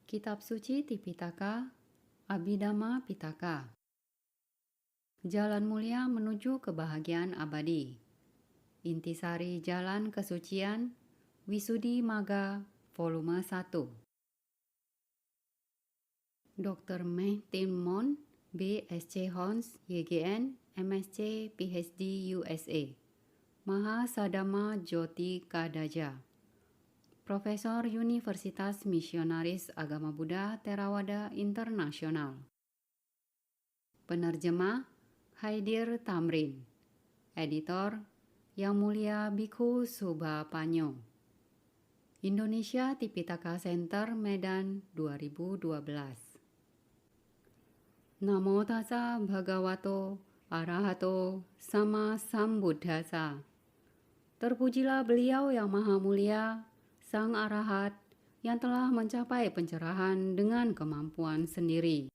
Kitab Suci Tipitaka, Abhidhamma Pitaka. Jalan mulia menuju kebahagiaan abadi. Intisari Jalan Kesucian, Wisudhimagga, volume 1. Dr. Martin Mon, B.Sc. Hons, YGN, MSc, PhD, USA. Mahasadhamma Jyoti Kadaja, Profesor Universitas Misionaris Agama Buddha Theravada Internasional. Penerjemah Haidir Tamrin. Editor Yang Mulia Bhikkhu Subhapanyo. Indonesia Tipitaka Center, Medan, 2012. Namo tassa bhagavato arahato sama sambuddhassa. Terpujilah beliau yang maha mulia, Sang Arahat, yang telah mencapai pencerahan dengan kemampuan sendiri.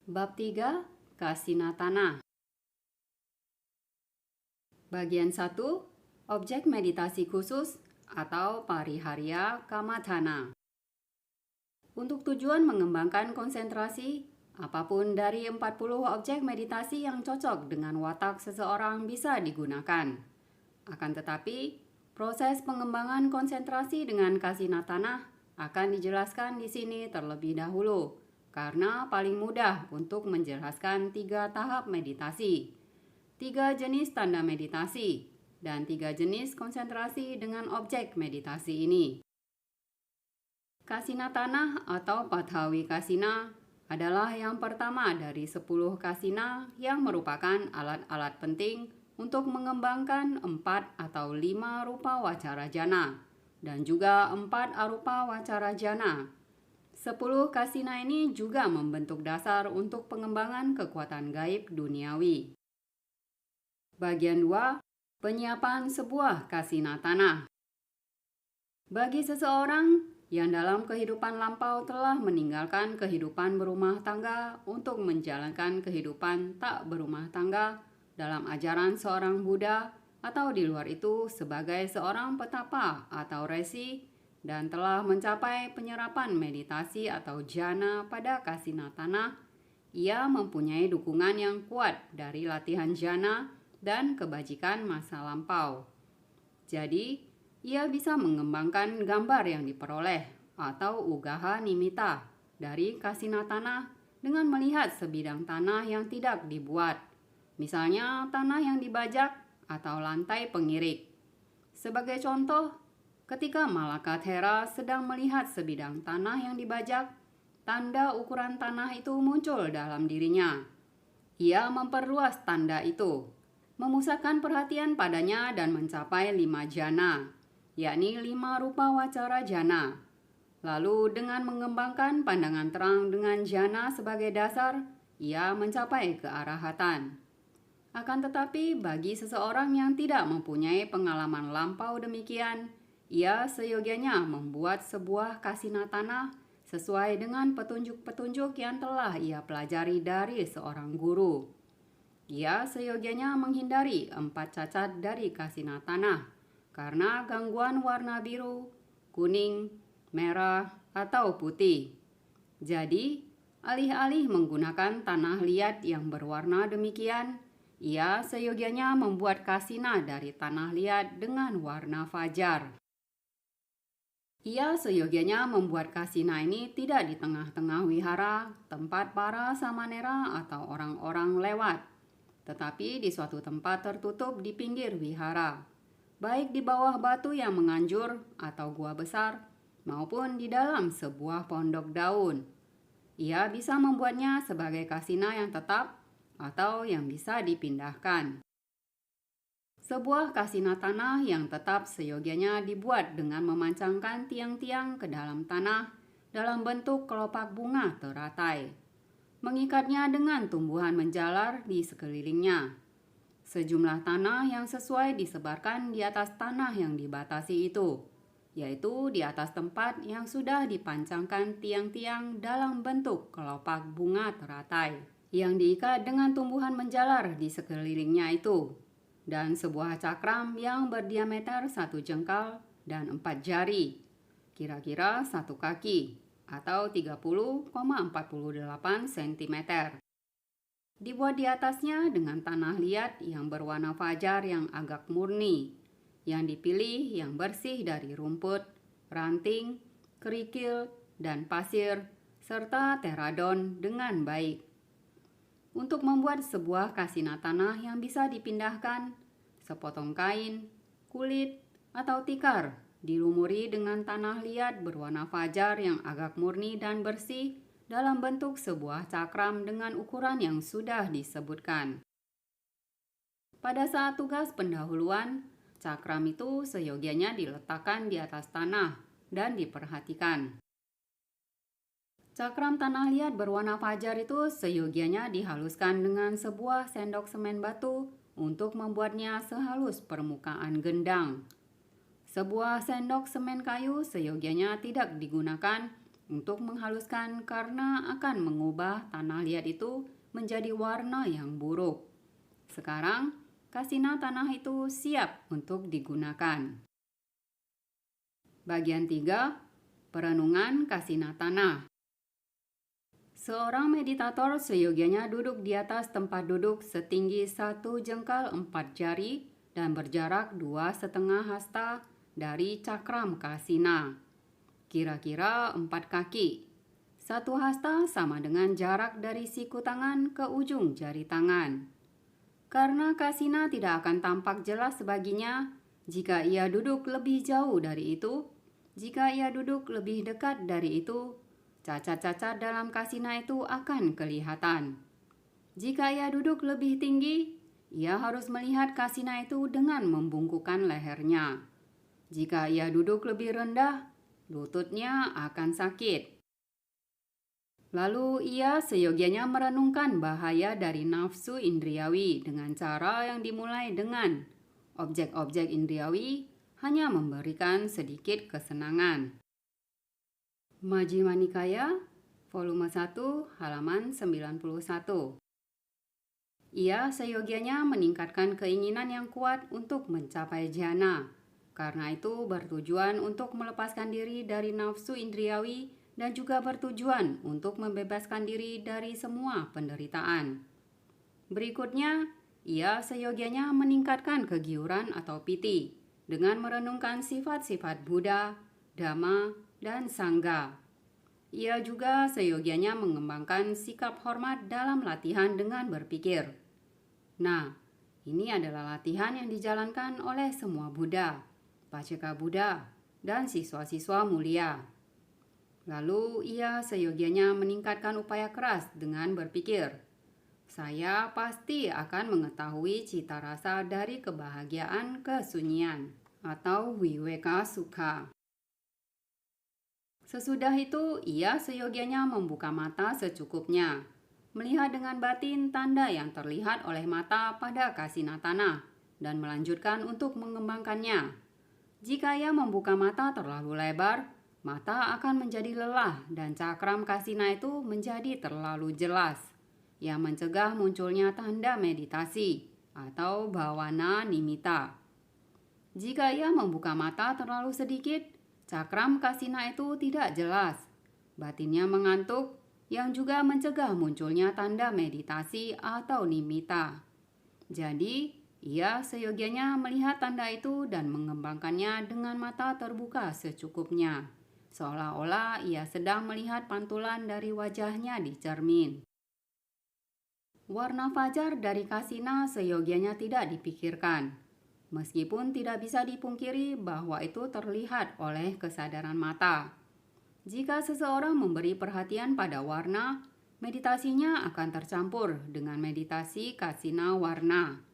Bab 3, Kasinatana. Bagian 1, Objek meditasi khusus atau Pariharya Kammadhana. Untuk tujuan mengembangkan konsentrasi, apapun dari 40 objek meditasi yang cocok dengan watak seseorang bisa digunakan. Akan tetapi, proses pengembangan konsentrasi dengan Kasinatana akan dijelaskan di sini terlebih dahulu, karena paling mudah untuk menjelaskan 3 tahap meditasi, 3 jenis tanda meditasi, dan 3 jenis konsentrasi dengan objek meditasi ini. Kasinatana atau Pathawi Kasina adalah yang pertama dari 10 kasina yang merupakan alat-alat penting untuk mengembangkan 4 atau 5 rupa wacara jana dan juga 4 arupa wacara jana. 10 kasina ini juga membentuk dasar untuk pengembangan kekuatan gaib duniawi. Bagian 2, penyiapan sebuah kasinatana. Bagi seseorang yang dalam kehidupan lampau telah meninggalkan kehidupan berumah tangga untuk menjalankan kehidupan tak berumah tangga dalam ajaran seorang Buddha atau di luar itu sebagai seorang petapa atau resi dan telah mencapai penyerapan meditasi atau jhana pada kasinatana, ia mempunyai dukungan yang kuat dari latihan jhana dan kebajikan masa lampau. Jadi, ia bisa mengembangkan gambar yang diperoleh atau ugaha nimitta dari kasinatana dengan melihat sebidang tanah yang tidak dibuat. Misalnya tanah yang dibajak atau lantai pengirik. Sebagai contoh, ketika Malakathera sedang melihat sebidang tanah yang dibajak, tanda ukuran tanah itu muncul dalam dirinya. Ia memperluas tanda itu, memusatkan perhatian padanya dan mencapai 5 jhana, yakni 5 rupa wacara jhana. Lalu dengan mengembangkan pandangan terang dengan jhana sebagai dasar, ia mencapai kearahatan. Akan tetapi bagi seseorang yang tidak mempunyai pengalaman lampau demikian, ia seyogianya membuat sebuah kasinatana sesuai dengan petunjuk-petunjuk yang telah ia pelajari dari seorang guru. Ia seyogianya menghindari 4 cacat dari kasinatana karena gangguan warna biru, kuning, merah, atau putih. Jadi, alih-alih menggunakan tanah liat yang berwarna demikian, ia seyogianya membuat kasina dari tanah liat dengan warna fajar. Ia seyogianya membuat kasina ini tidak di tengah-tengah wihara, tempat para samanera atau orang-orang lewat, tetapi di suatu tempat tertutup di pinggir wihara, baik di bawah batu yang menganjur atau gua besar, maupun di dalam sebuah pondok daun. Ia bisa membuatnya sebagai kasina yang tetap atau yang bisa dipindahkan. Sebuah kasinatana yang tetap seyogianya dibuat dengan memancangkan tiang-tiang ke dalam tanah dalam bentuk kelopak bunga teratai, mengikatnya dengan tumbuhan menjalar di sekelilingnya. Sejumlah tanah yang sesuai disebarkan di atas tanah yang dibatasi itu, yaitu di atas tempat yang sudah dipancangkan tiang-tiang dalam bentuk kelopak bunga teratai yang diikat dengan tumbuhan menjalar di sekelilingnya itu, dan sebuah cakram yang berdiameter 1 jengkal dan 4 jari. kira-kira 1 kaki atau 30,48 cm. Dibuat di atasnya dengan tanah liat yang berwarna fajar yang agak murni, yang dipilih yang bersih dari rumput, ranting, kerikil, dan pasir, serta teradon dengan baik. Untuk membuat sebuah kasina tanah yang bisa dipindahkan, sepotong kain, kulit, atau tikar dilumuri dengan tanah liat berwarna fajar yang agak murni dan bersih dalam bentuk sebuah cakram dengan ukuran yang sudah disebutkan. Pada saat tugas pendahuluan, cakram itu seyogianya diletakkan di atas tanah dan diperhatikan. Cakram tanah liat berwarna fajar itu seyogianya dihaluskan dengan sebuah sendok semen batu untuk membuatnya sehalus permukaan gendang. Sebuah sendok semen kayu seyogianya tidak digunakan untuk menghaluskan karena akan mengubah tanah liat itu menjadi warna yang buruk. Sekarang, kasina tanah itu siap untuk digunakan. Bagian 3, perenungan kasina tanah. Seorang meditator seyogianya duduk di atas tempat duduk setinggi 1 jengkal 4 jari dan berjarak 2,5 hasta dari cakram kasina. Kira-kira 4 kaki. 1 hasta sama dengan jarak dari siku tangan ke ujung jari tangan. Karena kasina tidak akan tampak jelas baginya jika ia duduk lebih jauh dari itu, jika ia duduk lebih dekat dari itu, cacat-cacat dalam kasina itu akan kelihatan. Jika ia duduk lebih tinggi, ia harus melihat kasina itu dengan membungkukkan lehernya. Jika ia duduk lebih rendah, lututnya akan sakit. Lalu ia seyogianya merenungkan bahaya dari nafsu indriawi dengan cara yang dimulai dengan objek-objek indriawi hanya memberikan sedikit kesenangan. Majjhima Nikaya, volume 1, halaman 91. Ia seyogianya meningkatkan keinginan yang kuat untuk mencapai jhana. Karena itu bertujuan untuk melepaskan diri dari nafsu indriawi dan juga bertujuan untuk membebaskan diri dari semua penderitaan. Berikutnya, ia seyogianya meningkatkan kegiuran atau piti dengan merenungkan sifat-sifat Buddha, Dhamma, dan Sangha. Ia juga seyogianya mengembangkan sikap hormat dalam latihan dengan berpikir. Nah, ini adalah latihan yang dijalankan oleh semua Buddha, Paceka Buddha, dan siswa-siswa mulia. Lalu ia seyogianya meningkatkan upaya keras dengan berpikir, saya pasti akan mengetahui cita rasa dari kebahagiaan kesunyian atau Viveka Sukha. Sesudah itu, ia seyogianya membuka mata secukupnya, melihat dengan batin tanda yang terlihat oleh mata pada kasina tanah, dan melanjutkan untuk mengembangkannya. Jika ia membuka mata terlalu lebar, mata akan menjadi lelah dan cakram kasina itu menjadi terlalu jelas, yang mencegah munculnya tanda meditasi atau bhavana nimitta. Jika ia membuka mata terlalu sedikit, cakram kasina itu tidak jelas. Batinnya mengantuk, yang juga mencegah munculnya tanda meditasi atau nimitta. Jadi, ia seyogianya melihat tanda itu dan mengembangkannya dengan mata terbuka secukupnya, seolah-olah ia sedang melihat pantulan dari wajahnya di cermin. Warna fajar dari kasina seyogianya tidak dipikirkan, meskipun tidak bisa dipungkiri bahwa itu terlihat oleh kesadaran mata. Jika seseorang memberi perhatian pada warna, meditasinya akan tercampur dengan meditasi kasina warna.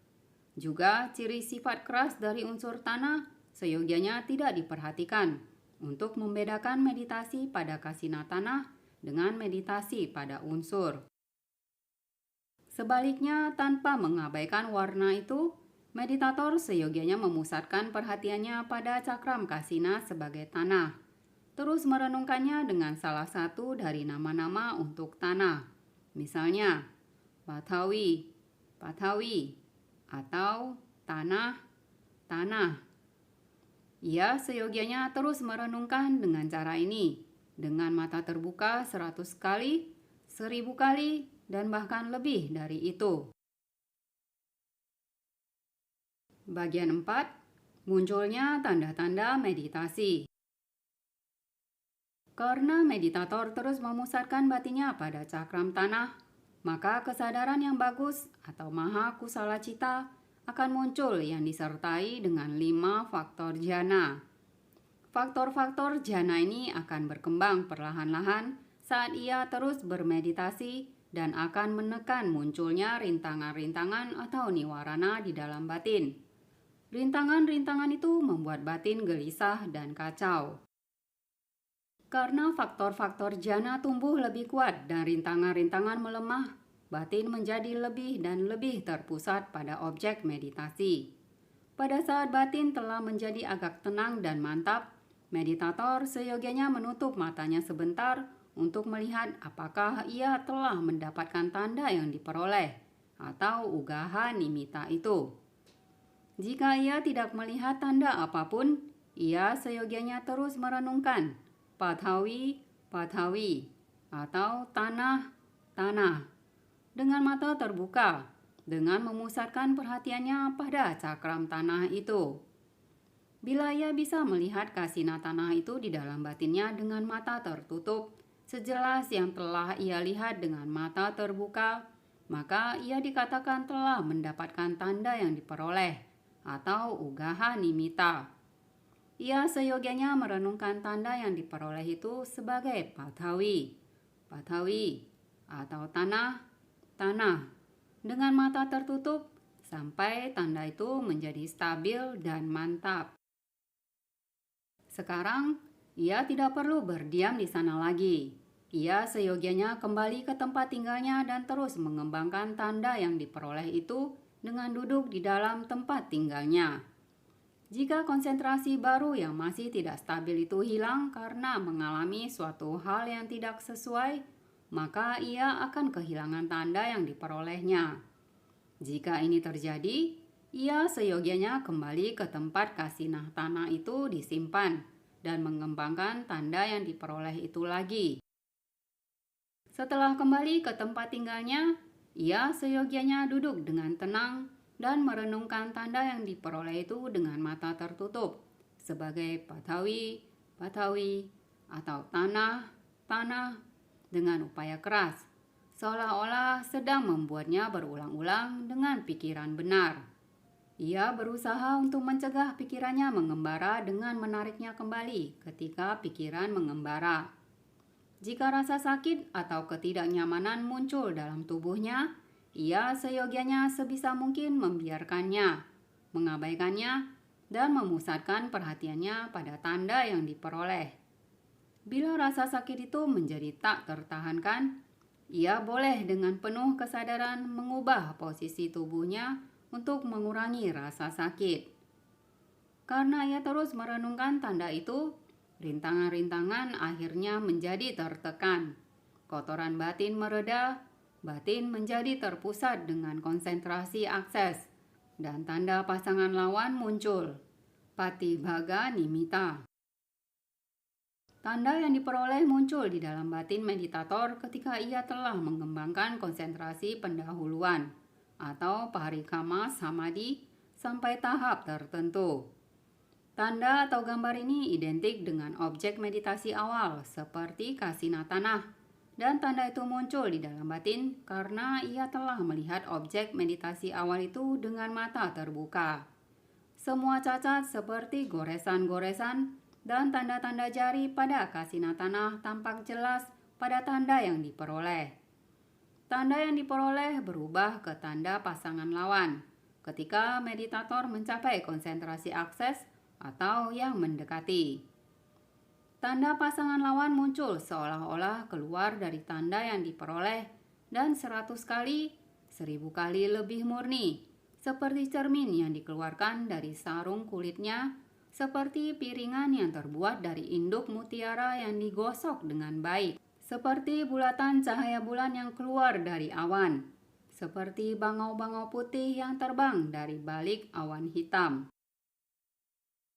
Juga ciri sifat keras dari unsur tanah seyogianya tidak diperhatikan untuk membedakan meditasi pada kasina tanah dengan meditasi pada unsur. Sebaliknya, tanpa mengabaikan warna itu, meditator seyogianya memusatkan perhatiannya pada cakram kasina sebagai tanah, terus merenungkannya dengan salah satu dari nama-nama untuk tanah, misalnya Pathavi, Pathavi, atau tanah, tanah. Ia seyogianya terus merenungkan dengan cara ini, dengan mata terbuka 100 kali, 1000 kali, dan bahkan lebih dari itu. Bagian 4, munculnya tanda-tanda meditasi. Karena meditator terus memusatkan batinnya pada cakram tanah, maka kesadaran yang bagus atau maha kusala cita akan muncul yang disertai dengan 5 faktor jhana. Faktor-faktor jhana ini akan berkembang perlahan-lahan saat ia terus bermeditasi dan akan menekan munculnya rintangan-rintangan atau niwarana di dalam batin. Rintangan-rintangan itu membuat batin gelisah dan kacau. Karena faktor-faktor jhana tumbuh lebih kuat dan rintangan-rintangan melemah, batin menjadi lebih dan lebih terpusat pada objek meditasi. Pada saat batin telah menjadi agak tenang dan mantap, meditator seyogianya menutup matanya sebentar untuk melihat apakah ia telah mendapatkan tanda yang diperoleh atau ugaha nimitta itu. Jika ia tidak melihat tanda apapun, ia seyogianya terus merenungkan Pathavi, Pathavi, atau tanah, tanah, dengan mata terbuka, dengan memusatkan perhatiannya pada cakram tanah itu. Bila ia bisa melihat kasina tanah itu di dalam batinnya dengan mata tertutup, sejelas yang telah ia lihat dengan mata terbuka, maka ia dikatakan telah mendapatkan tanda yang diperoleh, atau ugaha nimitta. Ia seyogianya merenungkan tanda yang diperoleh itu sebagai Pathavi, Pathavi, atau tanah, tanah, dengan mata tertutup sampai tanda itu menjadi stabil dan mantap. Sekarang, ia tidak perlu berdiam di sana lagi. Ia seyogianya kembali ke tempat tinggalnya dan terus mengembangkan tanda yang diperoleh itu dengan duduk di dalam tempat tinggalnya. Jika konsentrasi baru yang masih tidak stabil itu hilang karena mengalami suatu hal yang tidak sesuai, maka ia akan kehilangan tanda yang diperolehnya. Jika ini terjadi, ia seyogianya kembali ke tempat kasinah tanah itu disimpan dan mengembangkan tanda yang diperoleh itu lagi. Setelah kembali ke tempat tinggalnya, ia seyogianya duduk dengan tenang dan merenungkan tanda yang diperoleh itu dengan mata tertutup sebagai Pathavi, Pathavi, atau tanah, tanah, dengan upaya keras, seolah-olah sedang membuatnya berulang-ulang dengan pikiran benar. Ia berusaha untuk mencegah pikirannya mengembara dengan menariknya kembali ketika pikiran mengembara. Jika rasa sakit atau ketidaknyamanan muncul dalam tubuhnya, ia seyogianya sebisa mungkin membiarkannya, mengabaikannya, dan memusatkan perhatiannya pada tanda yang diperoleh. Bila rasa sakit itu menjadi tak tertahankan, ia boleh dengan penuh kesadaran mengubah posisi tubuhnya untuk mengurangi rasa sakit. Karena ia terus merenungkan tanda itu, rintangan-rintangan akhirnya menjadi tertekan. Kotoran batin mereda, batin menjadi terpusat dengan konsentrasi akses, dan tanda pasangan lawan muncul, Patibhaga nimitta. Tanda yang diperoleh muncul di dalam batin meditator ketika ia telah mengembangkan konsentrasi pendahuluan, atau parikama samadhi, sampai tahap tertentu. Tanda atau gambar ini identik dengan objek meditasi awal seperti kasina tanah, dan tanda itu muncul di dalam batin karena ia telah melihat objek meditasi awal itu dengan mata terbuka. Semua cacat seperti goresan-goresan dan tanda-tanda jari pada kasina tanah tampak jelas pada tanda yang diperoleh. Tanda yang diperoleh berubah ke tanda pasangan lawan ketika meditator mencapai konsentrasi akses atau yang mendekati. Tanda pasangan lawan muncul seolah-olah keluar dari tanda yang diperoleh dan 100 kali, 1000 kali lebih murni, seperti cermin yang dikeluarkan dari sarung kulitnya, seperti piringan yang terbuat dari induk mutiara yang digosok dengan baik, seperti bulatan cahaya bulan yang keluar dari awan, seperti bangau-bangau putih yang terbang dari balik awan hitam.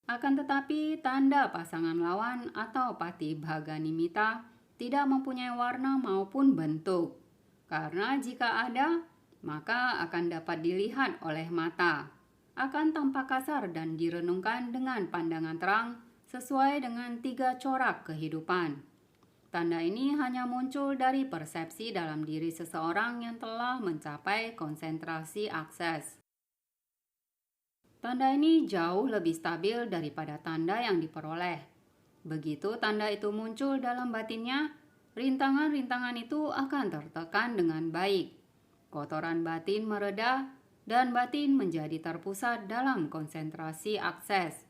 Akan tetapi, tanda pasangan lawan atau patibhaga nimitta tidak mempunyai warna maupun bentuk. Karena jika ada, maka akan dapat dilihat oleh mata. Akan tampak kasar dan direnungkan dengan pandangan terang sesuai dengan 3 corak kehidupan. Tanda ini hanya muncul dari persepsi dalam diri seseorang yang telah mencapai konsentrasi akses. Tanda ini jauh lebih stabil daripada tanda yang diperoleh. Begitu tanda itu muncul dalam batinnya, rintangan-rintangan itu akan tertekan dengan baik. Kotoran batin mereda dan batin menjadi terpusat dalam konsentrasi akses.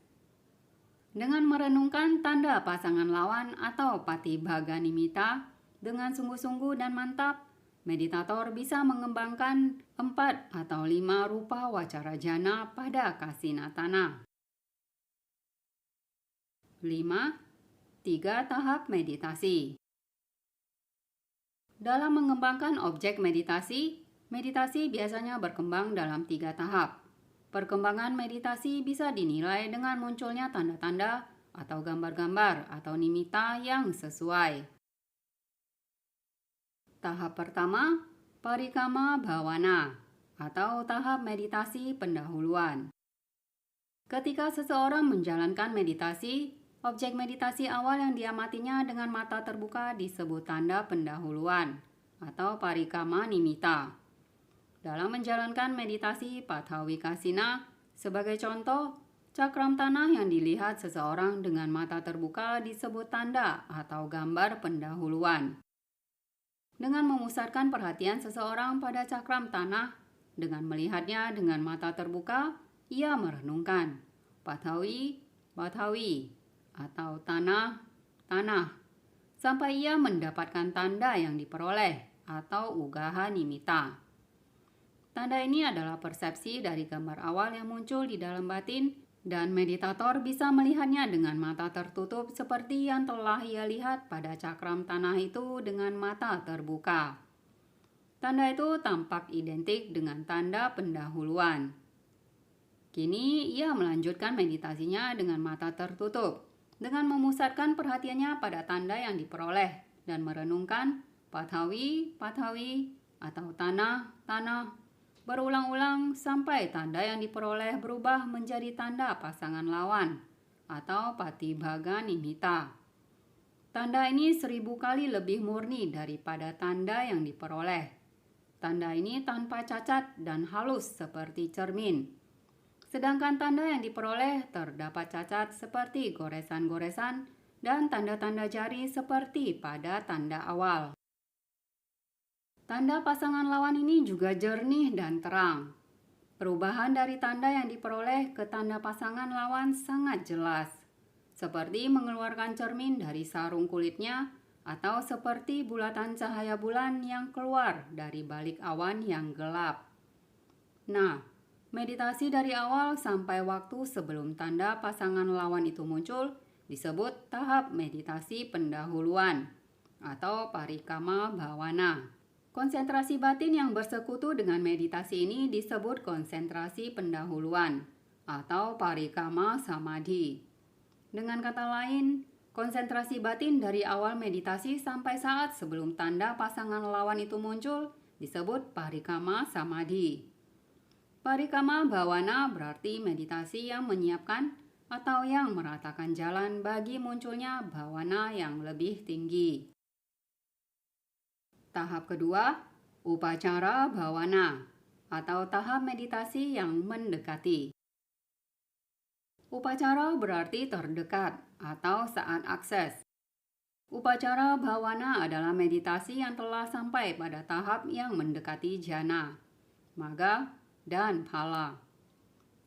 Dengan merenungkan tanda pasangan lawan atau patibhaga nimitta dengan sungguh-sungguh dan mantap, meditator bisa mengembangkan 4 atau 5 rupa wacara jana pada kasinatana. 5. 3 tahap meditasi. Dalam mengembangkan objek meditasi, meditasi biasanya berkembang dalam 3 tahap. Perkembangan meditasi bisa dinilai dengan munculnya tanda-tanda atau gambar-gambar atau nimitta yang sesuai. Tahap pertama, parikama bhavana atau tahap meditasi pendahuluan. Ketika seseorang menjalankan meditasi, objek meditasi awal yang diamatinya dengan mata terbuka disebut tanda pendahuluan atau parikama nimitta. Dalam menjalankan meditasi Patthawikasina, sebagai contoh, cakram tanah yang dilihat seseorang dengan mata terbuka disebut tanda atau gambar pendahuluan. Dengan memusatkan perhatian seseorang pada cakram tanah, dengan melihatnya dengan mata terbuka, ia merenungkan Patthawi, Patthawi, atau tanah, tanah, sampai ia mendapatkan tanda yang diperoleh atau ugaha nimitta. Tanda ini adalah persepsi dari gambar awal yang muncul di dalam batin, dan meditator bisa melihatnya dengan mata tertutup seperti yang telah ia lihat pada cakram tanah itu dengan mata terbuka. Tanda itu tampak identik dengan tanda pendahuluan. Kini ia melanjutkan meditasinya dengan mata tertutup, dengan memusatkan perhatiannya pada tanda yang diperoleh dan merenungkan Patthawi, Patthawi, atau tanah, tanah, berulang-ulang sampai tanda yang diperoleh berubah menjadi tanda pasangan lawan atau patibhaga nimitta. Tanda ini 1000 kali lebih murni daripada tanda yang diperoleh. Tanda ini tanpa cacat dan halus seperti cermin. Sedangkan tanda yang diperoleh terdapat cacat seperti goresan-goresan dan tanda-tanda jari seperti pada tanda awal. Tanda pasangan lawan ini juga jernih dan terang. Perubahan dari tanda yang diperoleh ke tanda pasangan lawan sangat jelas, seperti mengeluarkan cermin dari sarung kulitnya atau seperti bulatan cahaya bulan yang keluar dari balik awan yang gelap. Nah, meditasi dari awal sampai waktu sebelum tanda pasangan lawan itu muncul disebut tahap meditasi pendahuluan atau parikama bhavana. Konsentrasi batin yang bersekutu dengan meditasi ini disebut konsentrasi pendahuluan atau parikama samadhi. Dengan kata lain, konsentrasi batin dari awal meditasi sampai saat sebelum tanda pasangan lawan itu muncul disebut parikama samadhi. Parikama bhavana berarti meditasi yang menyiapkan atau yang meratakan jalan bagi munculnya bhavana yang lebih tinggi. Tahap kedua, upacara bhavana atau tahap meditasi yang mendekati. Upacara berarti terdekat atau saat akses. Upacara bhavana adalah meditasi yang telah sampai pada tahap yang mendekati jhana, magga, dan phala.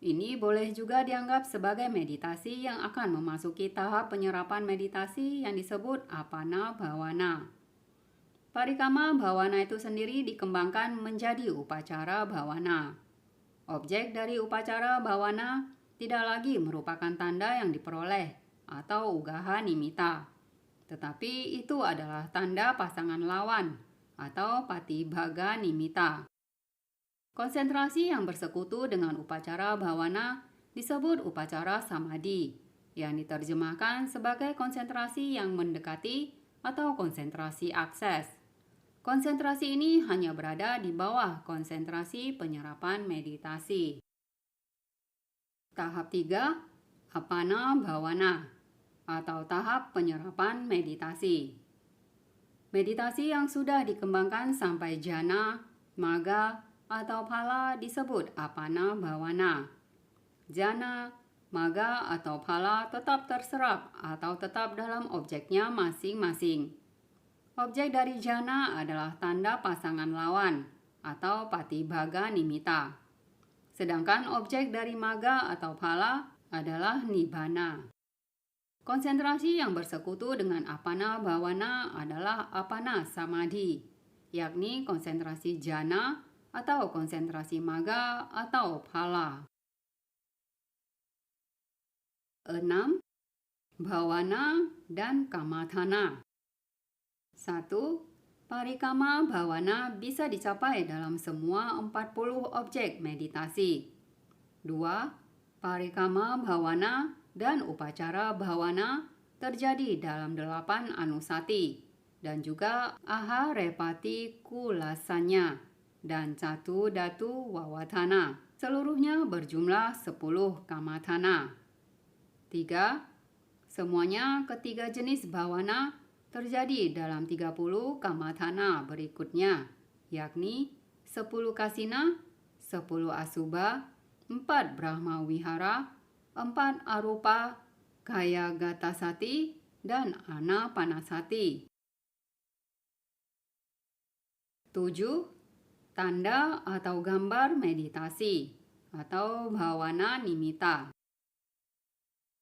Ini boleh juga dianggap sebagai meditasi yang akan memasuki tahap penyerapan meditasi yang disebut appana bhavana. Parikama bhavana itu sendiri dikembangkan menjadi upacara bhavana. Objek dari upacara bhavana tidak lagi merupakan tanda yang diperoleh atau ugaha nimitta, tetapi itu adalah tanda pasangan lawan atau patibhaga nimitta. Konsentrasi yang bersekutu dengan upacara bhavana disebut upacara samadhi, yang diterjemahkan sebagai konsentrasi yang mendekati atau konsentrasi akses. Konsentrasi ini hanya berada di bawah konsentrasi penyerapan meditasi. Tahap 3, Apana Bhavana atau tahap penyerapan meditasi. Meditasi yang sudah dikembangkan sampai jhana, magga, atau phala disebut Apana Bhavana. Jhana, magga, atau phala tetap terserap atau tetap dalam objeknya masing-masing. Objek dari jhana adalah tanda pasangan lawan atau patibhaga nimitta. Sedangkan objek dari magga atau phala adalah nibbana. Konsentrasi yang bersekutu dengan apana bhavana adalah apana samadhi, yakni konsentrasi jhana atau konsentrasi magga atau phala. 6. Bhavana dan Kamathana. 1. Parikama bhavana bisa dicapai dalam semua 40 objek meditasi. 2. Parikama bhavana dan upacara bhavana terjadi dalam 8 anusati dan juga aharepati kulasanya dan catu datu wawatana. Seluruhnya berjumlah 10 kamathana. 3. Semuanya ketiga jenis bhavana terjadi dalam 30 kamathana berikutnya, yakni 10 kasina, 10 asubha, 4 brahma wihara, 4 arupa, kaya gatasati, dan anapanasati. 7. Tanda atau gambar meditasi atau bhavana nimitta.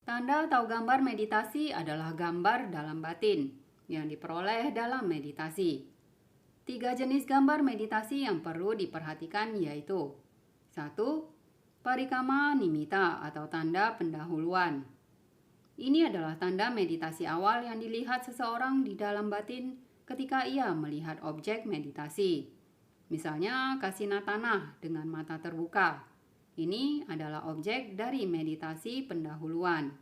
Tanda atau gambar meditasi adalah gambar dalam batin yang diperoleh dalam meditasi. 3 jenis gambar meditasi yang perlu diperhatikan yaitu 1. Parikama nimitta atau tanda pendahuluan. Ini adalah tanda meditasi awal yang dilihat seseorang di dalam batin ketika ia melihat objek meditasi. Misalnya kasina tanah dengan mata terbuka. Ini adalah objek dari meditasi pendahuluan.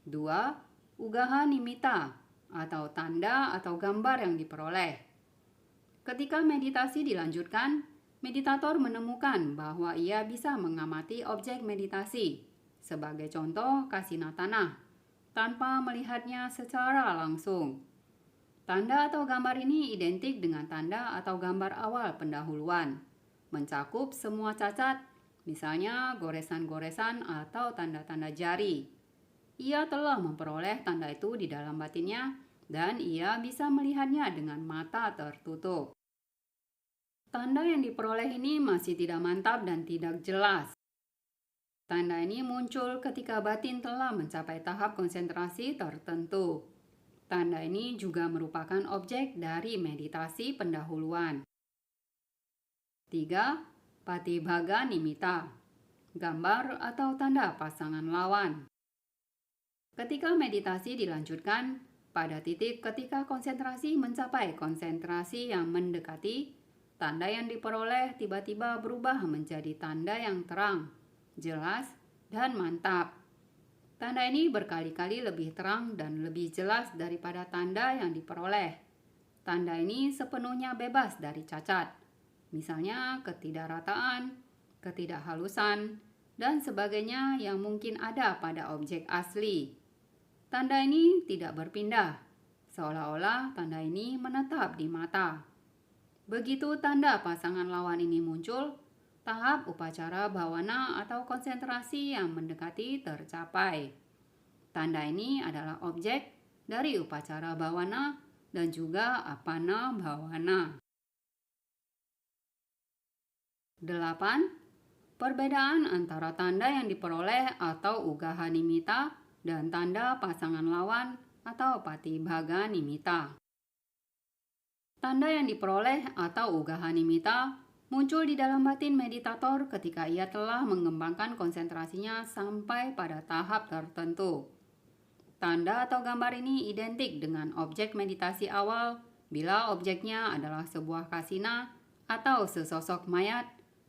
2. Ugaha nimitta atau tanda atau gambar yang diperoleh. Ketika meditasi dilanjutkan, meditator menemukan bahwa ia bisa mengamati objek meditasi, sebagai contoh kasina tanah, tanpa melihatnya secara langsung. Tanda atau gambar ini identik dengan tanda atau gambar awal pendahuluan, mencakup semua cacat, misalnya goresan-goresan atau tanda-tanda jari. Ia telah memperoleh tanda itu di dalam batinnya dan ia bisa melihatnya dengan mata tertutup. Tanda yang diperoleh ini masih tidak mantap dan tidak jelas. Tanda ini muncul ketika batin telah mencapai tahap konsentrasi tertentu. Tanda ini juga merupakan objek dari meditasi pendahuluan. 3. Patibhaga nimitta, gambar atau tanda pasangan lawan. Ketika meditasi dilanjutkan, pada titik ketika konsentrasi mencapai konsentrasi yang mendekati, tanda yang diperoleh tiba-tiba berubah menjadi tanda yang terang, jelas, dan mantap. Tanda ini berkali-kali lebih terang dan lebih jelas daripada tanda yang diperoleh. Tanda ini sepenuhnya bebas dari cacat, misalnya ketidakrataan, ketidakhalusan, dan sebagainya yang mungkin ada pada objek asli. Tanda ini tidak berpindah, seolah-olah tanda ini menetap di mata. Begitu tanda pasangan lawan ini muncul, tahap upacara bhavana atau konsentrasi yang mendekati tercapai. Tanda ini adalah objek dari upacara bhavana dan juga apana bhavana. 8. Perbedaan antara tanda yang diperoleh atau ugaha nimitta dan tanda pasangan lawan atau patibhaga nimitta. Tanda yang diperoleh atau ugaha nimitta muncul di dalam batin meditator ketika ia telah mengembangkan konsentrasinya sampai pada tahap tertentu. Tanda atau gambar ini identik dengan objek meditasi awal bila objeknya adalah sebuah kasina atau sesosok mayat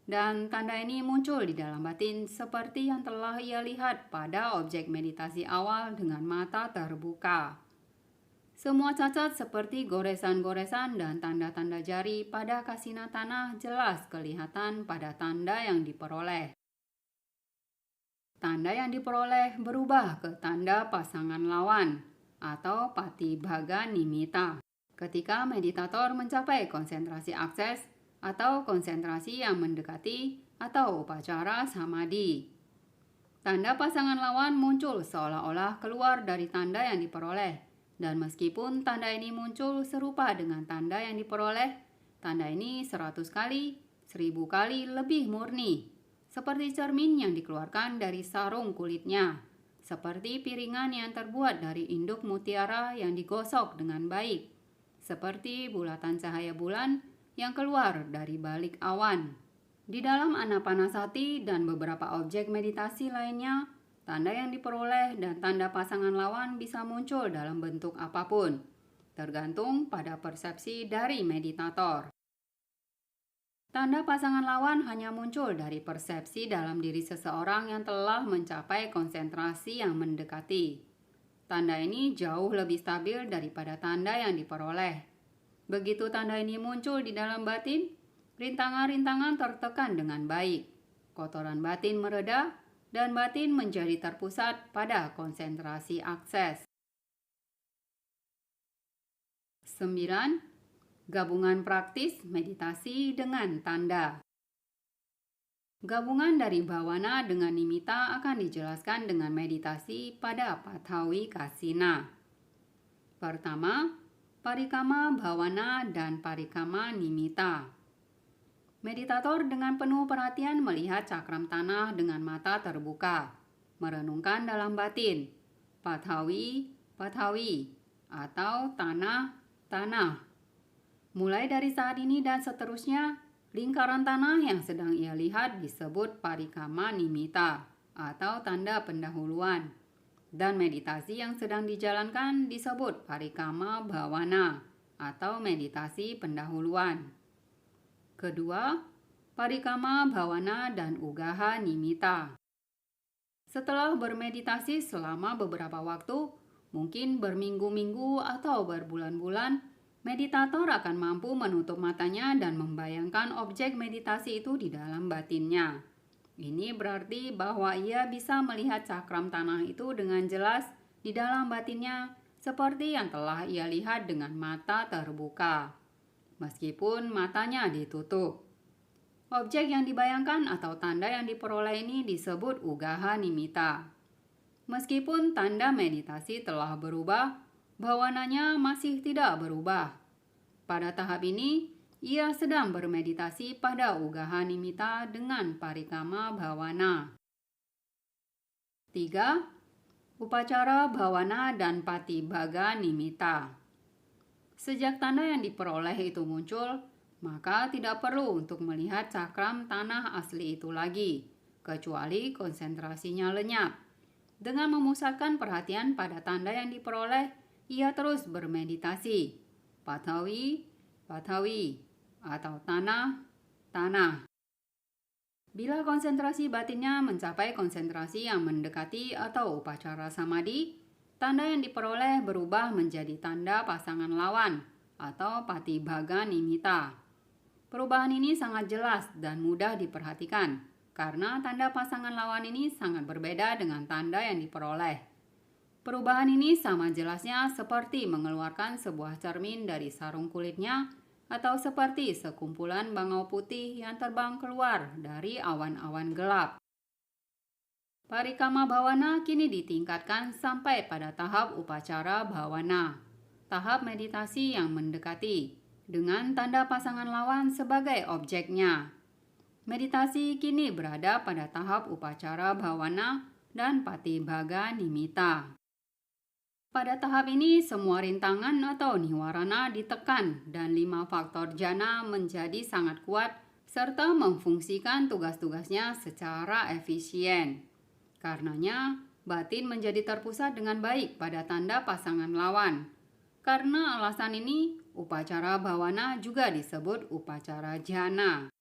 Dan tanda ini muncul di dalam batin seperti yang telah ia lihat pada objek meditasi awal dengan mata terbuka. Semua cacat seperti goresan-goresan dan tanda-tanda jari pada kasina tanah jelas kelihatan pada tanda yang diperoleh. Tanda yang diperoleh berubah ke tanda pasangan lawan atau patibhaga nimitta ketika meditator mencapai konsentrasi akses atau konsentrasi yang mendekati atau upacara samadhi. Tanda pasangan lawan muncul seolah-olah keluar dari tanda yang diperoleh, dan meskipun tanda ini muncul serupa dengan tanda yang diperoleh, tanda ini 100 kali, 1000 kali lebih murni, seperti cermin yang dikeluarkan dari sarung kulitnya, seperti piringan yang terbuat dari induk mutiara yang digosok dengan baik, seperti bulatan cahaya bulan yang keluar dari balik awan. Di dalam anapanasati dan beberapa objek meditasi lainnya, tanda yang diperoleh dan tanda pasangan lawan bisa muncul dalam bentuk apapun, tergantung pada persepsi dari meditator. Tanda pasangan lawan hanya muncul dari persepsi dalam diri seseorang yang telah mencapai konsentrasi yang mendekati. Tanda ini jauh lebih stabil daripada tanda yang diperoleh. Begitu tanda ini muncul di dalam batin, rintangan-rintangan tertekan dengan baik, kotoran batin mereda, dan batin menjadi terpusat pada konsentrasi akses. 9. Gabungan praktis meditasi dengan tanda. Gabungan dari bhawana dengan nimitta akan dijelaskan dengan meditasi pada Pathawi Kasina. Pertama, parikama bhawana dan parikama nimitta. Meditator dengan penuh perhatian melihat cakram tanah dengan mata terbuka, merenungkan dalam batin, Pathawi, Pathawi, atau tanah, tanah. Mulai dari saat ini dan seterusnya, lingkaran tanah yang sedang ia lihat disebut parikama nimitta atau tanda pendahuluan, dan meditasi yang sedang dijalankan disebut parikama bhawana atau meditasi pendahuluan. Kedua, parikama bhawana dan ugaha nimitta. Setelah bermeditasi selama beberapa waktu, mungkin berminggu-minggu atau berbulan-bulan, meditator akan mampu menutup matanya dan membayangkan objek meditasi itu di dalam batinnya. Ini berarti bahwa ia bisa melihat cakram tanah itu dengan jelas di dalam batinnya seperti yang telah ia lihat dengan mata terbuka, meskipun matanya ditutup. Objek yang dibayangkan atau tanda yang diperoleh ini disebut ugaha nimitta. Meskipun tanda meditasi telah berubah, bhawananya masih tidak berubah. Pada tahap ini, ia sedang bermeditasi pada ugaha nimitta dengan parikama bhawana. 3. Upacara bhawana dan patibhaga nimitta. Sejak tanda yang diperoleh itu muncul, maka tidak perlu untuk melihat cakram tanah asli itu lagi, kecuali konsentrasinya lenyap. Dengan memusatkan perhatian pada tanda yang diperoleh, ia terus bermeditasi. Pathawi, Pathawi, atau tanah, tanah. Bila konsentrasi batinnya mencapai konsentrasi yang mendekati atau upacara samadhi, tanda yang diperoleh berubah menjadi tanda pasangan lawan atau patibhaga nimitta. Perubahan ini sangat jelas dan mudah diperhatikan karena tanda pasangan lawan ini sangat berbeda dengan tanda yang diperoleh. Perubahan ini sama jelasnya seperti mengeluarkan sebuah cermin dari sarung kulitnya atau seperti sekumpulan bangau putih yang terbang keluar dari awan-awan gelap. Parikama bhawana kini ditingkatkan sampai pada tahap upacara bhawana, tahap meditasi yang mendekati, dengan tanda pasangan lawan sebagai objeknya. Meditasi kini berada pada tahap upacara bhawana dan patibhaga nimitta. Pada tahap ini, semua rintangan atau niwarana ditekan dan 5 faktor jana menjadi sangat kuat serta memfungsikan tugas-tugasnya secara efisien. Karenanya, batin menjadi terpusat dengan baik pada tanda pasangan lawan. Karena alasan ini, upacara bhawana juga disebut upacara jana.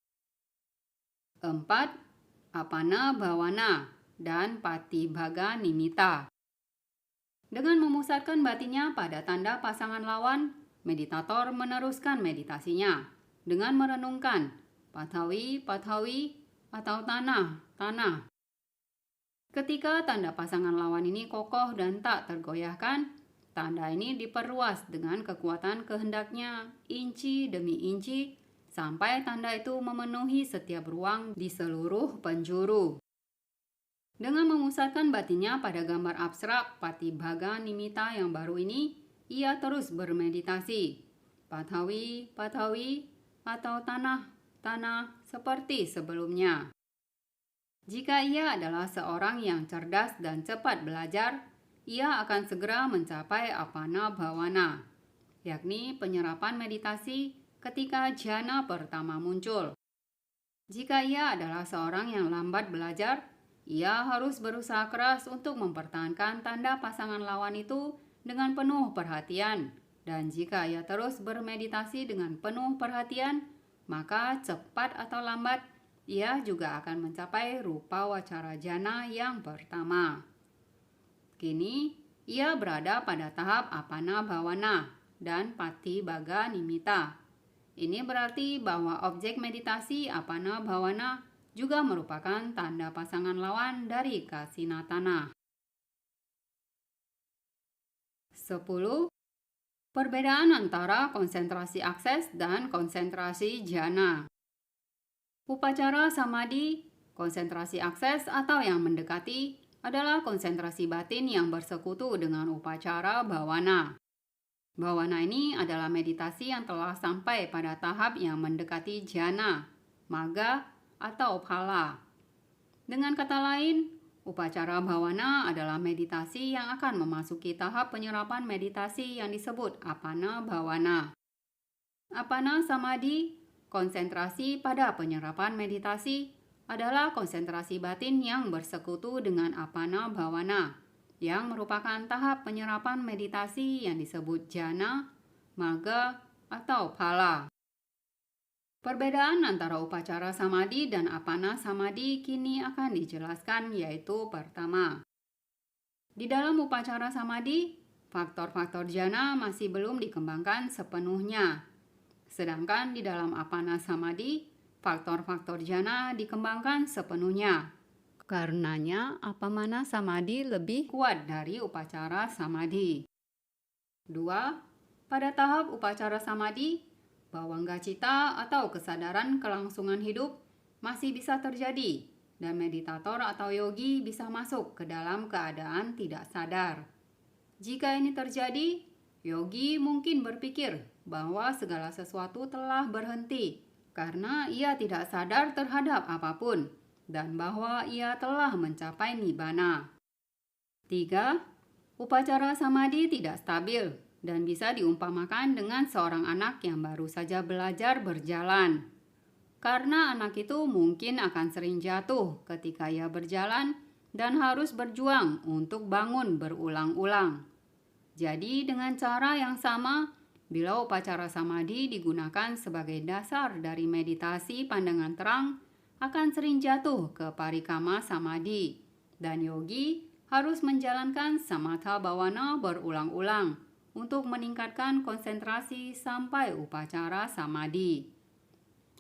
4. Apana Bhawana dan Patibhaga Nimitta. Dengan memusatkan batinnya pada tanda pasangan lawan, meditator meneruskan meditasinya dengan merenungkan Pathavi, Pathavi atau tanah, tanah. Ketika tanda pasangan lawan ini kokoh dan tak tergoyahkan, tanda ini diperluas dengan kekuatan kehendaknya, inci demi inci, sampai tanda itu memenuhi setiap ruang di seluruh penjuru. Dengan memusatkan batinnya pada gambar abstrak Patibhaga Nimitta yang baru ini, ia terus bermeditasi. Pathavi, Pathavi atau tanah, tanah seperti sebelumnya. Jika ia adalah seorang yang cerdas dan cepat belajar, ia akan segera mencapai Apana Bhawana, yakni penyerapan meditasi ketika jhana pertama muncul. Jika ia adalah seorang yang lambat belajar, ia harus berusaha keras untuk mempertahankan tanda pasangan lawan itu dengan penuh perhatian. Dan jika ia terus bermeditasi dengan penuh perhatian, maka cepat atau lambat, ia juga akan mencapai rupa wacara jhana yang pertama. Kini, ia berada pada tahap Apana Bhawana dan Patibhaga Nimitta. Ini berarti bahwa objek meditasi Apana Bhawana juga merupakan tanda pasangan lawan dari Kasinatana. 10. Perbedaan antara konsentrasi akses dan konsentrasi jhana. Upacara samadhi, konsentrasi akses atau yang mendekati, adalah konsentrasi batin yang bersekutu dengan upacara bhawana. Bhawana ini adalah meditasi yang telah sampai pada tahap yang mendekati jhana, magga, atau phala. Dengan kata lain, upacara bhawana adalah meditasi yang akan memasuki tahap penyerapan meditasi yang disebut Apana Bhawana. Apana Samadhi, konsentrasi pada penyerapan meditasi, adalah konsentrasi batin yang bersekutu dengan Apana Bhawana, yang merupakan tahap penyerapan meditasi yang disebut jhana, magga, atau phala. Perbedaan antara upacara samadhi dan apana samadhi kini akan dijelaskan, yaitu pertama. Di dalam upacara samadhi, faktor-faktor jhana masih belum dikembangkan sepenuhnya. Sedangkan di dalam apana samadhi, faktor-faktor jhana dikembangkan sepenuhnya. Karenanya, apamana samadhi lebih kuat dari upacara samadhi. 2. Pada tahap upacara samadhi, bawangga cita atau kesadaran kelangsungan hidup masih bisa terjadi dan meditator atau yogi bisa masuk ke dalam keadaan tidak sadar. Jika ini terjadi, yogi mungkin berpikir bahwa segala sesuatu telah berhenti karena ia tidak sadar terhadap apapun dan bahwa ia telah mencapai nibbana. 3. Upacara samadhi tidak stabil dan bisa diumpamakan dengan seorang anak yang baru saja belajar berjalan. Karena anak itu mungkin akan sering jatuh ketika ia berjalan dan harus berjuang untuk bangun berulang-ulang. Jadi dengan cara yang sama, bila upacara samadhi digunakan sebagai dasar dari meditasi pandangan terang, akan sering jatuh ke parikama samadhi, dan yogi harus menjalankan samatha bhawana berulang-ulang untuk meningkatkan konsentrasi sampai upacara samadhi.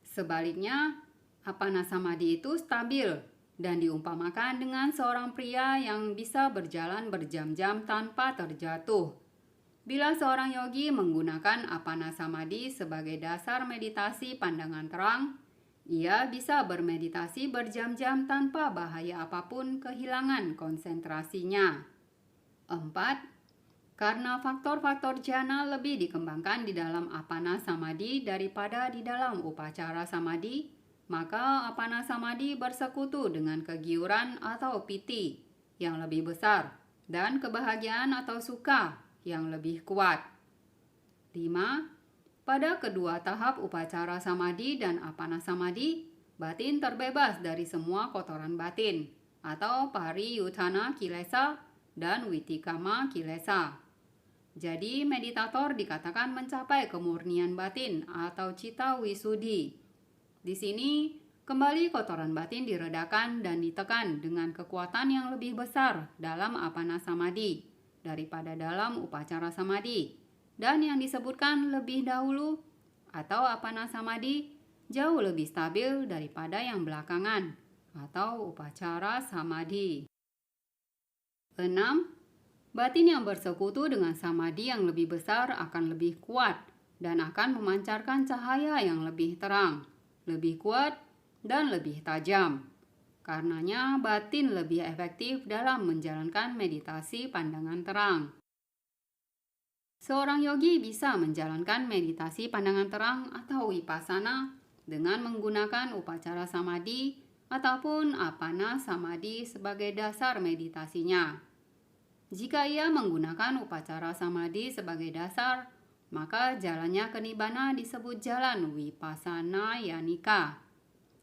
Sebaliknya, apana samadhi itu stabil dan diumpamakan dengan seorang pria yang bisa berjalan berjam-jam tanpa terjatuh. Bila seorang yogi menggunakan apana samadhi sebagai dasar meditasi pandangan terang, ia bisa bermeditasi berjam-jam tanpa bahaya apapun kehilangan konsentrasinya. 4. Karena faktor-faktor jhana lebih dikembangkan di dalam apana samadhi daripada di dalam upacara samadhi, maka apana samadhi bersekutu dengan kegiuran atau piti yang lebih besar dan kebahagiaan atau suka yang lebih kuat. 5. Pada kedua tahap upacara samadhi dan apana samadhi, batin terbebas dari semua kotoran batin atau pariyuthana kilesa dan witikama kilesa. Jadi meditator dikatakan mencapai kemurnian batin atau cita wisuddhi. Di sini Kembali kotoran batin diredakan dan ditekan dengan kekuatan yang lebih besar dalam apana samadhi daripada dalam upacara samadhi. Dan yang disebutkan lebih dahulu atau apana samadhi jauh lebih stabil daripada yang belakangan atau upacara samadhi. 6. Batin yang bersekutu dengan samadhi yang lebih besar akan lebih kuat dan akan memancarkan cahaya yang lebih terang, lebih kuat, dan lebih tajam. Karenanya batin lebih efektif dalam menjalankan meditasi pandangan terang. Seorang yogi bisa menjalankan meditasi pandangan terang atau vipassana dengan menggunakan upacara samadhi ataupun apana samadhi sebagai dasar meditasinya. Jika ia menggunakan upacara samadhi sebagai dasar, maka jalannya ke nibbana disebut jalan vipassana yanika,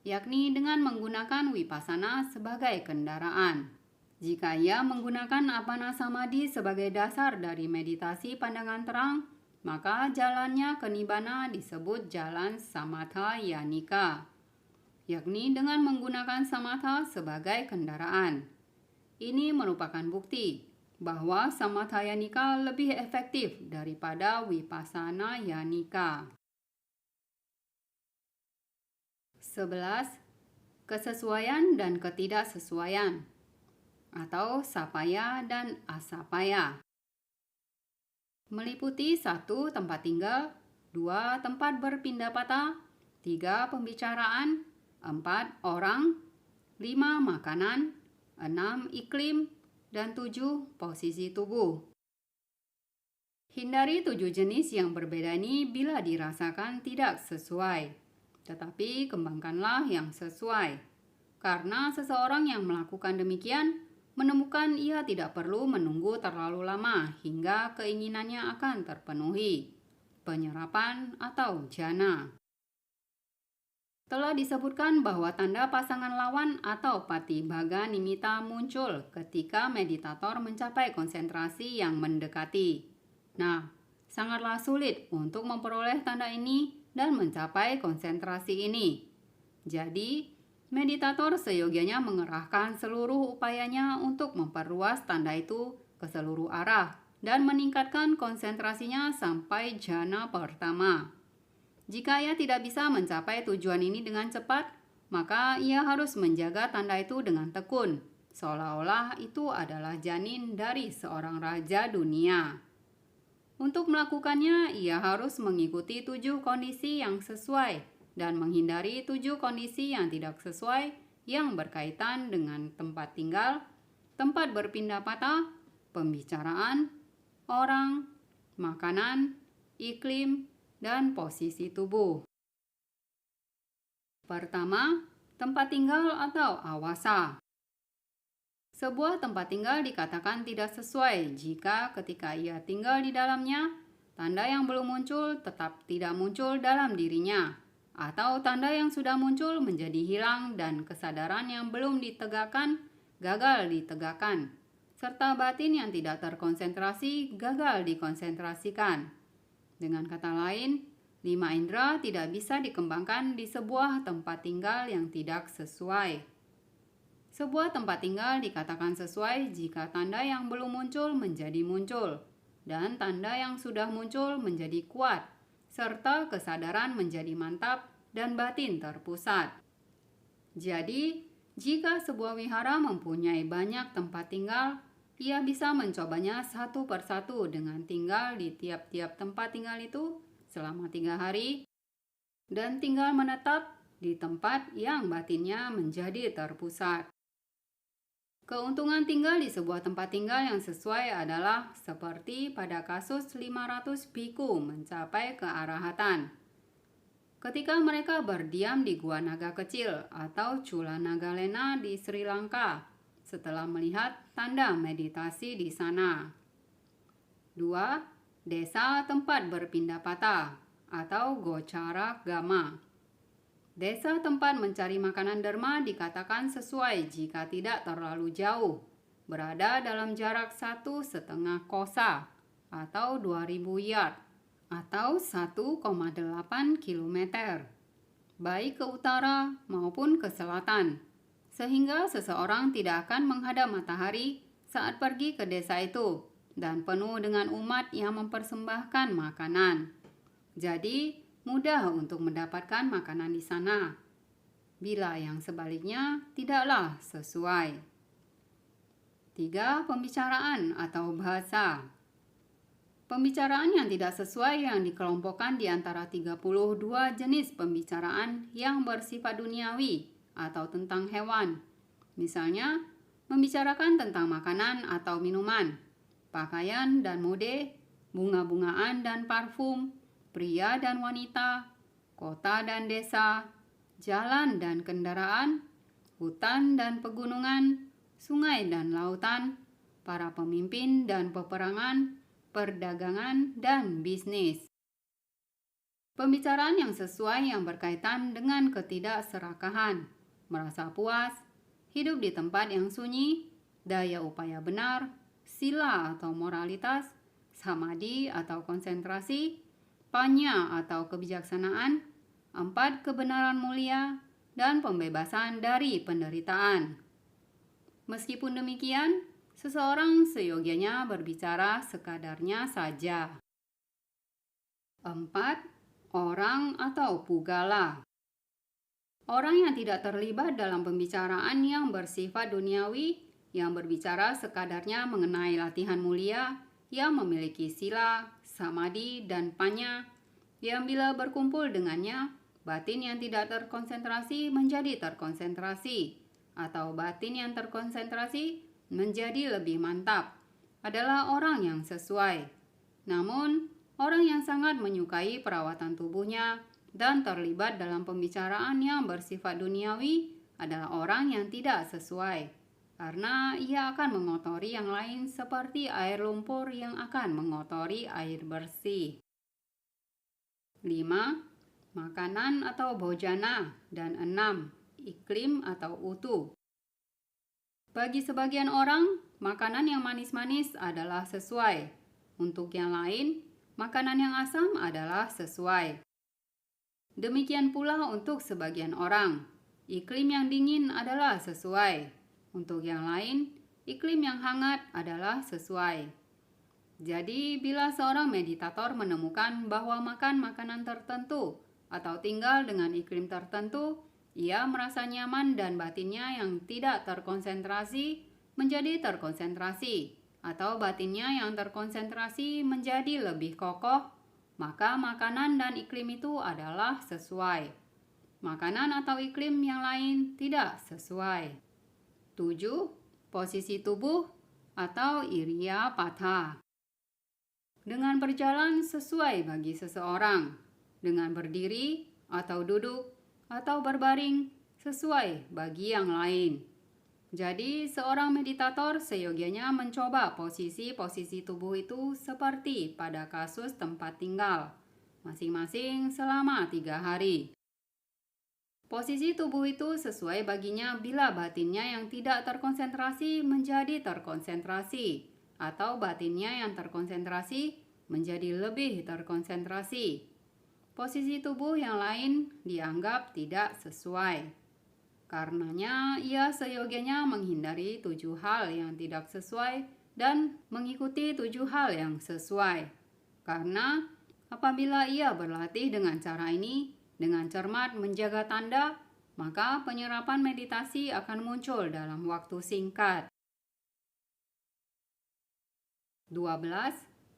yakni dengan menggunakan vipassana sebagai kendaraan. Jika ia menggunakan apana samadhi sebagai dasar dari meditasi pandangan terang, maka jalannya ke nibbana disebut jalan samatha yanika, yakni dengan menggunakan samatha sebagai kendaraan. Ini merupakan bukti bahwa samatha yanika lebih efektif daripada vipassana yanika. 11. Kesesuaian dan ketidaksesuaian atau sapaya dan asapaya. Meliputi 1. Tempat tinggal, 2. Tempat berpindapata, 3. Pembicaraan, 4. Orang, 5. Makanan, 6. Iklim, dan 7. Posisi tubuh. Hindari 7 jenis yang berbeda ini bila dirasakan tidak sesuai. Tetapi kembangkanlah yang sesuai. Karena seseorang yang melakukan demikian menemukan ia tidak perlu menunggu terlalu lama hingga keinginannya akan terpenuhi, penyerapan atau jhana. Telah disebutkan bahwa tanda pasangan lawan atau patibhaga nimitta muncul ketika meditator mencapai konsentrasi yang mendekati. Nah, sangatlah sulit untuk memperoleh tanda ini dan mencapai konsentrasi ini. Jadi, meditator seyogianya mengerahkan seluruh upayanya untuk memperluas tanda itu ke seluruh arah dan meningkatkan konsentrasinya sampai jhana pertama. Jika ia tidak bisa mencapai tujuan ini dengan cepat, maka ia harus menjaga tanda itu dengan tekun, seolah-olah itu adalah janin dari seorang raja dunia. Untuk melakukannya, ia harus mengikuti 7 kondisi yang sesuai dan menghindari 7 kondisi yang tidak sesuai yang berkaitan dengan tempat tinggal, tempat berpindapata, pembicaraan, orang, makanan, iklim, dan posisi tubuh. Pertama, tempat tinggal atau awasa. Sebuah tempat tinggal dikatakan tidak sesuai jika ketika ia tinggal di dalamnya, tanda yang belum muncul tetap tidak muncul dalam dirinya, atau tanda yang sudah muncul menjadi hilang dan kesadaran yang belum ditegakkan gagal ditegakkan, serta batin yang tidak terkonsentrasi gagal dikonsentrasikan. Dengan kata lain, 5 indera tidak bisa dikembangkan di sebuah tempat tinggal yang tidak sesuai. Sebuah tempat tinggal dikatakan sesuai jika tanda yang belum muncul menjadi muncul, dan tanda yang sudah muncul menjadi kuat, serta kesadaran menjadi mantap dan batin terpusat. Jadi, jika sebuah wihara mempunyai banyak tempat tinggal, ia bisa mencobanya satu persatu dengan tinggal di tiap-tiap tempat tinggal itu selama 3 hari, dan tinggal menetap di tempat yang batinnya menjadi terpusat. Keuntungan tinggal di sebuah tempat tinggal yang sesuai adalah seperti pada kasus 500 bhikkhu mencapai kearahatan. Ketika mereka berdiam di Gua Naga Kecil atau Chula Nagalena di Sri Lanka setelah melihat tanda meditasi di sana. 2. Desa tempat berpindapata atau Gocara Gama. Desa tempat mencari makanan derma dikatakan sesuai jika tidak terlalu jauh, berada dalam jarak 1,5 kosa atau 2000 yard atau 1,8 km. baik ke utara maupun ke selatan, sehingga seseorang tidak akan menghadap matahari saat pergi ke desa itu dan penuh dengan umat yang mempersembahkan makanan. Jadi, mudah untuk mendapatkan makanan di sana. Bila yang sebaliknya tidaklah sesuai. 3. Pembicaraan atau bahasa. Pembicaraan yang tidak sesuai yang dikelompokkan di antara 32 jenis pembicaraan yang bersifat duniawi atau tentang hewan. Misalnya, membicarakan tentang makanan atau minuman, pakaian dan mode, bunga-bungaan dan parfum, pria dan wanita, kota dan desa, jalan dan kendaraan, hutan dan pegunungan, sungai dan lautan, para pemimpin dan peperangan, perdagangan, dan bisnis. Pembicaraan yang sesuai yang berkaitan dengan ketidakserakahan, merasa puas, hidup di tempat yang sunyi, daya upaya benar, sila atau moralitas, samadhi atau konsentrasi, panya atau kebijaksanaan, 4 kebenaran mulia, dan pembebasan dari penderitaan. Meskipun demikian, seseorang seyogianya berbicara sekadarnya saja. 4. Orang atau pugala. Orang yang tidak terlibat dalam pembicaraan yang bersifat duniawi, yang berbicara sekadarnya mengenai latihan mulia, yang memiliki sila, samadhi, dan panya, yang bila berkumpul dengannya, batin yang tidak terkonsentrasi menjadi terkonsentrasi, atau batin yang terkonsentrasi menjadi lebih mantap, adalah orang yang sesuai. Namun, orang yang sangat menyukai perawatan tubuhnya dan terlibat dalam pembicaraan yang bersifat duniawi adalah orang yang tidak sesuai, karena ia akan mengotori yang lain seperti air lumpur yang akan mengotori air bersih. 5. Makanan atau bojana, dan 6. Iklim atau utuh. Bagi sebagian orang, makanan yang manis-manis adalah sesuai. Untuk yang lain, makanan yang asam adalah sesuai. Demikian pula untuk sebagian orang, iklim yang dingin adalah sesuai. Untuk yang lain, iklim yang hangat adalah sesuai. Jadi, bila seorang meditator menemukan bahwa makan makanan tertentu atau tinggal dengan iklim tertentu, ia merasa nyaman dan batinnya yang tidak terkonsentrasi menjadi terkonsentrasi, atau batinnya yang terkonsentrasi menjadi lebih kokoh, maka makanan dan iklim itu adalah sesuai. Makanan atau iklim yang lain tidak sesuai. 7. Posisi tubuh atau iriya patha. Dengan berjalan sesuai bagi seseorang, dengan berdiri atau duduk atau berbaring sesuai bagi yang lain. Jadi, seorang meditator seyogianya mencoba posisi-posisi tubuh itu seperti pada kasus tempat tinggal, masing-masing selama 3 hari. Posisi tubuh itu sesuai baginya bila batinnya yang tidak terkonsentrasi menjadi terkonsentrasi, atau batinnya yang terkonsentrasi menjadi lebih terkonsentrasi. Posisi tubuh yang lain dianggap tidak sesuai. Karenanya, ia seyogianya menghindari 7 hal yang tidak sesuai dan mengikuti 7 hal yang sesuai. Karena apabila ia berlatih dengan cara ini, dengan cermat menjaga tanda, maka penyerapan meditasi akan muncul dalam waktu singkat. 12.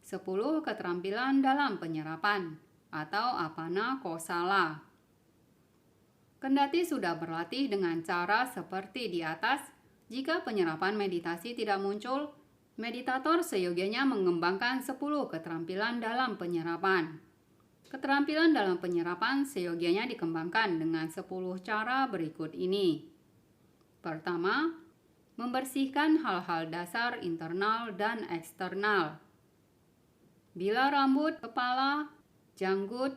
10 keterampilan dalam penyerapan atau apana kosala. Kendati sudah berlatih dengan cara seperti di atas, jika penyerapan meditasi tidak muncul, meditator seyogianya mengembangkan 10 keterampilan dalam penyerapan. Keterampilan dalam penyerapan seyogianya dikembangkan dengan 10 cara berikut ini. Pertama, membersihkan hal-hal dasar internal dan eksternal. Bila rambut, kepala, janggut,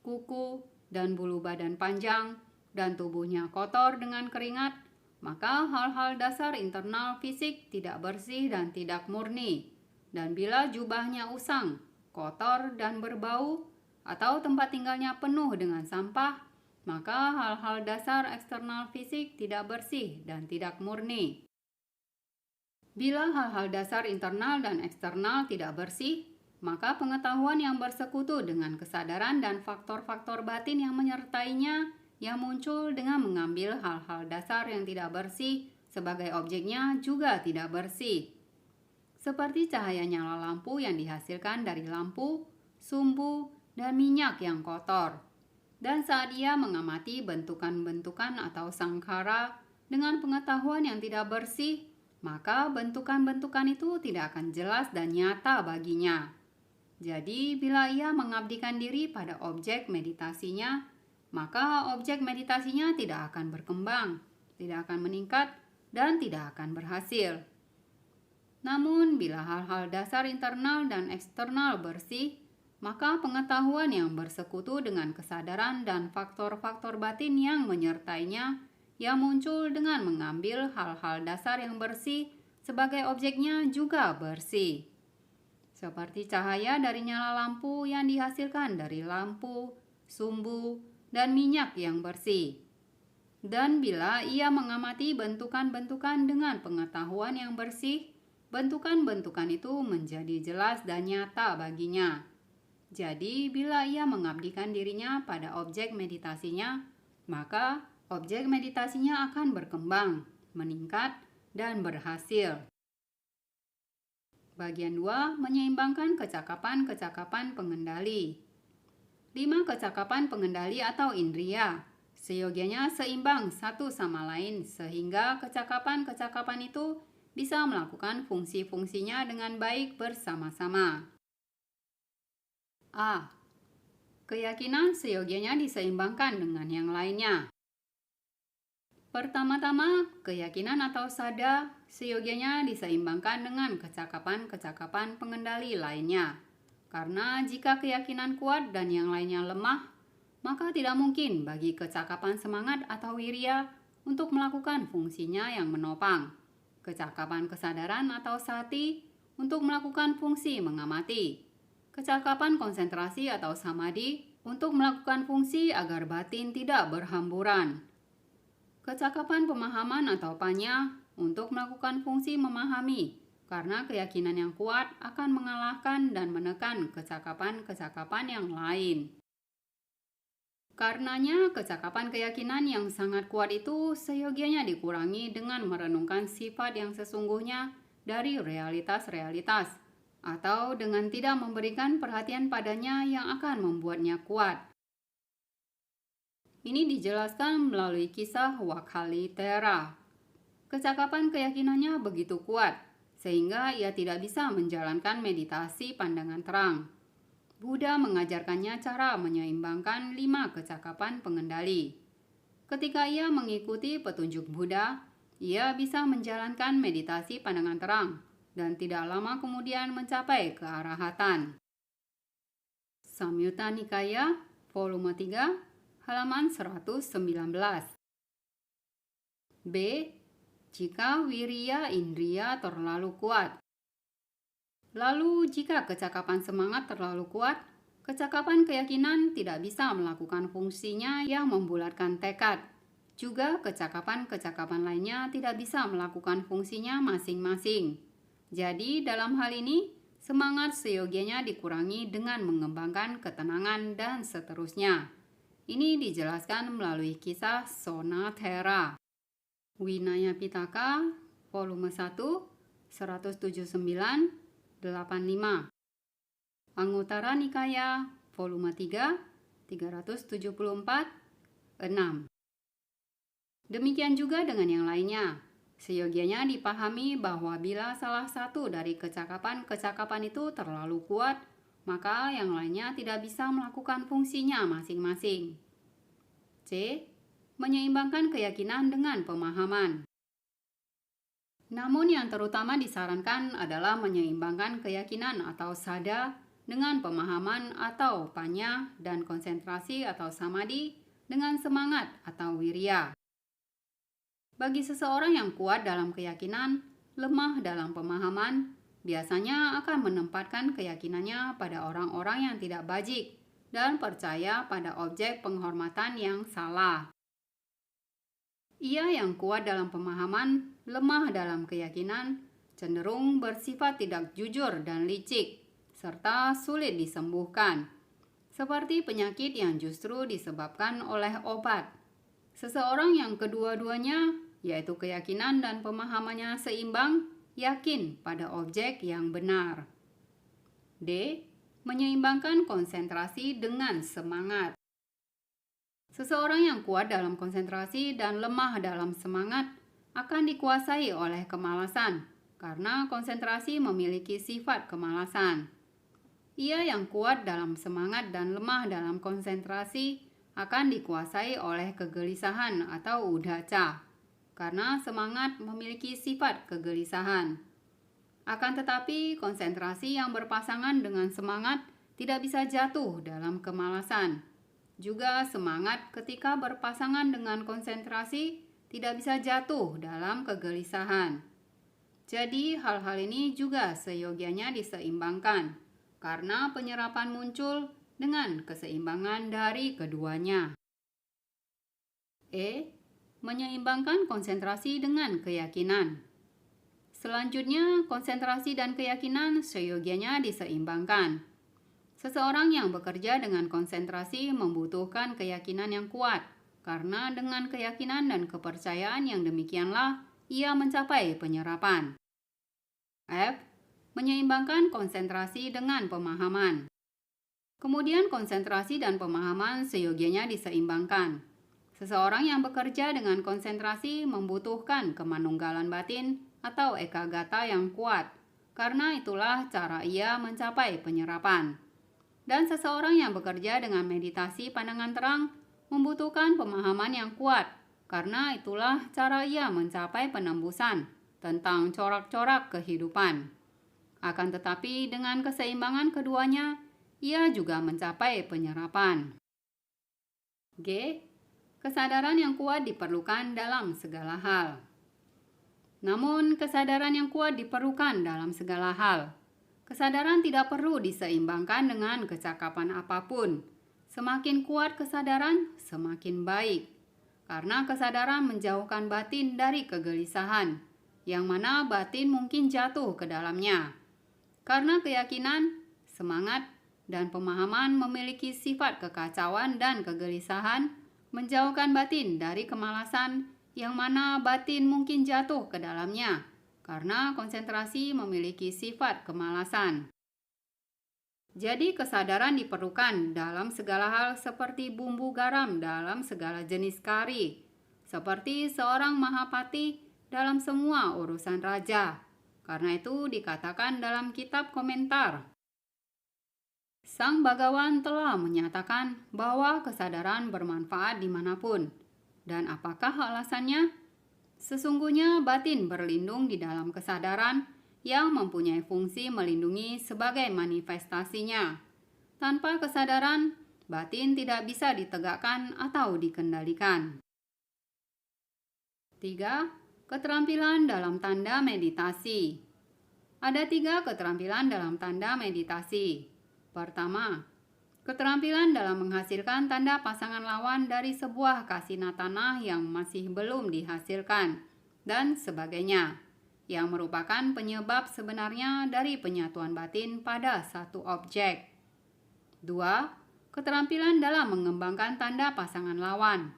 kuku, dan bulu badan panjang, dan tubuhnya kotor dengan keringat, maka hal-hal dasar internal fisik tidak bersih dan tidak murni. Dan bila jubahnya usang, kotor, dan berbau, atau tempat tinggalnya penuh dengan sampah, maka hal-hal dasar eksternal fisik tidak bersih dan tidak murni. Bila hal-hal dasar internal dan eksternal tidak bersih, maka pengetahuan yang bersekutu dengan kesadaran dan faktor-faktor batin yang menyertainya yang muncul dengan mengambil hal-hal dasar yang tidak bersih sebagai objeknya juga tidak bersih. Seperti cahaya nyala lampu yang dihasilkan dari lampu, sumbu, dan minyak yang kotor. Dan saat ia mengamati bentukan-bentukan atau sangkara dengan pengetahuan yang tidak bersih, maka bentukan-bentukan itu tidak akan jelas dan nyata baginya. Jadi, bila ia mengabdikan diri pada objek meditasinya, maka objek meditasinya tidak akan berkembang, tidak akan meningkat, dan tidak akan berhasil. Namun, bila hal-hal dasar internal dan eksternal bersih, maka pengetahuan yang bersekutu dengan kesadaran dan faktor-faktor batin yang menyertainya yang muncul dengan mengambil hal-hal dasar yang bersih sebagai objeknya juga bersih. Seperti cahaya dari nyala lampu yang dihasilkan dari lampu, sumbu, dan minyak yang bersih. Dan bila ia mengamati bentukan-bentukan dengan pengetahuan yang bersih, bentukan-bentukan itu menjadi jelas dan nyata baginya. Jadi, bila ia mengabdikan dirinya pada objek meditasinya, maka objek meditasinya akan berkembang, meningkat, dan berhasil. Bagian 2, menyeimbangkan kecakapan-kecakapan pengendali. 5 kecakapan pengendali atau indria, seyogianya seimbang satu sama lain sehingga kecakapan-kecakapan itu bisa melakukan fungsi-fungsinya dengan baik bersama-sama. A. Keyakinan seyogianya diseimbangkan dengan yang lainnya. Pertama-tama, keyakinan atau sada seyogianya diseimbangkan dengan kecakapan-kecakapan pengendali lainnya. Karena jika keyakinan kuat dan yang lainnya lemah, maka tidak mungkin bagi kecakapan semangat atau wirya untuk melakukan fungsinya yang menopang. Kecakapan kesadaran atau sati untuk melakukan fungsi mengamati. Kecakapan konsentrasi atau samadhi untuk melakukan fungsi agar batin tidak berhamburan. Kecakapan pemahaman atau panya untuk melakukan fungsi memahami, karena keyakinan yang kuat akan mengalahkan dan menekan kecakapan-kecakapan yang lain. Karenanya, kecakapan keyakinan yang sangat kuat itu seyogianya dikurangi dengan merenungkan sifat yang sesungguhnya dari realitas-realitas, atau dengan tidak memberikan perhatian padanya yang akan membuatnya kuat. Ini dijelaskan melalui kisah Wakalitera. Kecakapan keyakinannya begitu kuat, sehingga ia tidak bisa menjalankan meditasi pandangan terang. Buddha mengajarkannya cara menyeimbangkan 5 kecakapan pengendali. Ketika ia mengikuti petunjuk Buddha, ia bisa menjalankan meditasi pandangan terang dan tidak lama kemudian mencapai kearahatan. Samyutta Nikaya, volume 3, halaman 119. B. Jika wirya indriya terlalu kuat. Lalu jika kecakapan semangat terlalu kuat, kecakapan keyakinan tidak bisa melakukan fungsinya yang membulatkan tekad. Juga kecakapan-kecakapan lainnya tidak bisa melakukan fungsinya masing-masing. Jadi dalam hal ini, semangat seyogianya dikurangi dengan mengembangkan ketenangan dan seterusnya. Ini dijelaskan melalui kisah Sonathera. Winaya Pitaka, volume 1, 179, 85. Anguttara Nikaya, volume 3, 374, 6. Demikian juga dengan yang lainnya. Seyogianya dipahami bahwa bila salah satu dari kecakapan-kecakapan itu terlalu kuat, maka yang lainnya tidak bisa melakukan fungsinya masing-masing. C. Menyeimbangkan keyakinan dengan pemahaman. Namun yang terutama disarankan adalah menyeimbangkan keyakinan atau sada dengan pemahaman atau panya dan konsentrasi atau samadhi dengan semangat atau wirya. Bagi seseorang yang kuat dalam keyakinan, lemah dalam pemahaman, biasanya akan menempatkan keyakinannya pada orang-orang yang tidak bajik dan percaya pada objek penghormatan yang salah. Ia yang kuat dalam pemahaman, lemah dalam keyakinan, cenderung bersifat tidak jujur dan licik, serta sulit disembuhkan, seperti penyakit yang justru disebabkan oleh obat. Seseorang yang kedua-duanya, yaitu keyakinan dan pemahamannya seimbang, yakin pada objek yang benar. D. Menyeimbangkan konsentrasi dengan semangat. Seseorang yang kuat dalam konsentrasi dan lemah dalam semangat akan dikuasai oleh kemalasan, karena konsentrasi memiliki sifat kemalasan. Ia yang kuat dalam semangat dan lemah dalam konsentrasi akan dikuasai oleh kegelisahan atau udaca, karena semangat memiliki sifat kegelisahan. Akan tetapi, konsentrasi yang berpasangan dengan semangat tidak bisa jatuh dalam kemalasan. Juga semangat ketika berpasangan dengan konsentrasi tidak bisa jatuh dalam kegelisahan. Jadi hal-hal ini juga seyogianya diseimbangkan, karena penyerapan muncul dengan keseimbangan dari keduanya. E. Menyeimbangkan konsentrasi dengan keyakinan. Selanjutnya, konsentrasi dan keyakinan seyogianya diseimbangkan. Seseorang yang bekerja dengan konsentrasi membutuhkan keyakinan yang kuat, karena dengan keyakinan dan kepercayaan yang demikianlah ia mencapai penyerapan. F. Menyeimbangkan konsentrasi dengan pemahaman. Kemudian konsentrasi dan pemahaman seyogianya diseimbangkan. Seseorang yang bekerja dengan konsentrasi membutuhkan kemanunggalan batin atau ekagata yang kuat, karena itulah cara ia mencapai penyerapan. Dan seseorang yang bekerja dengan meditasi pandangan terang membutuhkan pemahaman yang kuat, karena itulah cara ia mencapai penembusan tentang corak-corak kehidupan. Akan tetapi dengan keseimbangan keduanya, ia juga mencapai penyerapan. G. Kesadaran yang kuat diperlukan dalam segala hal. Namun, kesadaran yang kuat diperlukan dalam segala hal. Kesadaran tidak perlu diseimbangkan dengan kecakapan apapun. Semakin kuat kesadaran, semakin baik. Karena kesadaran menjauhkan batin dari kegelisahan, yang mana batin mungkin jatuh ke dalamnya. Karena keyakinan, semangat, dan pemahaman memiliki sifat kekacauan dan kegelisahan, menjauhkan batin dari kemalasan, yang mana batin mungkin jatuh ke dalamnya. Karena konsentrasi memiliki sifat kemalasan. Jadi kesadaran diperlukan dalam segala hal seperti bumbu garam dalam segala jenis kari, seperti seorang mahapati dalam semua urusan raja. Karena itu dikatakan dalam kitab komentar, Sang Bhagawan telah menyatakan bahwa kesadaran bermanfaat dimanapun. Dan apakah alasannya? Sesungguhnya batin berlindung di dalam kesadaran yang mempunyai fungsi melindungi sebagai manifestasinya. Tanpa kesadaran, batin tidak bisa ditegakkan atau dikendalikan. 3. Keterampilan dalam tanda meditasi. Ada 3 keterampilan dalam tanda meditasi. Pertama, keterampilan dalam menghasilkan tanda pasangan lawan dari sebuah kasina tanah yang masih belum dihasilkan, dan sebagainya, yang merupakan penyebab sebenarnya dari penyatuan batin pada satu objek. 2. Keterampilan dalam mengembangkan tanda pasangan lawan,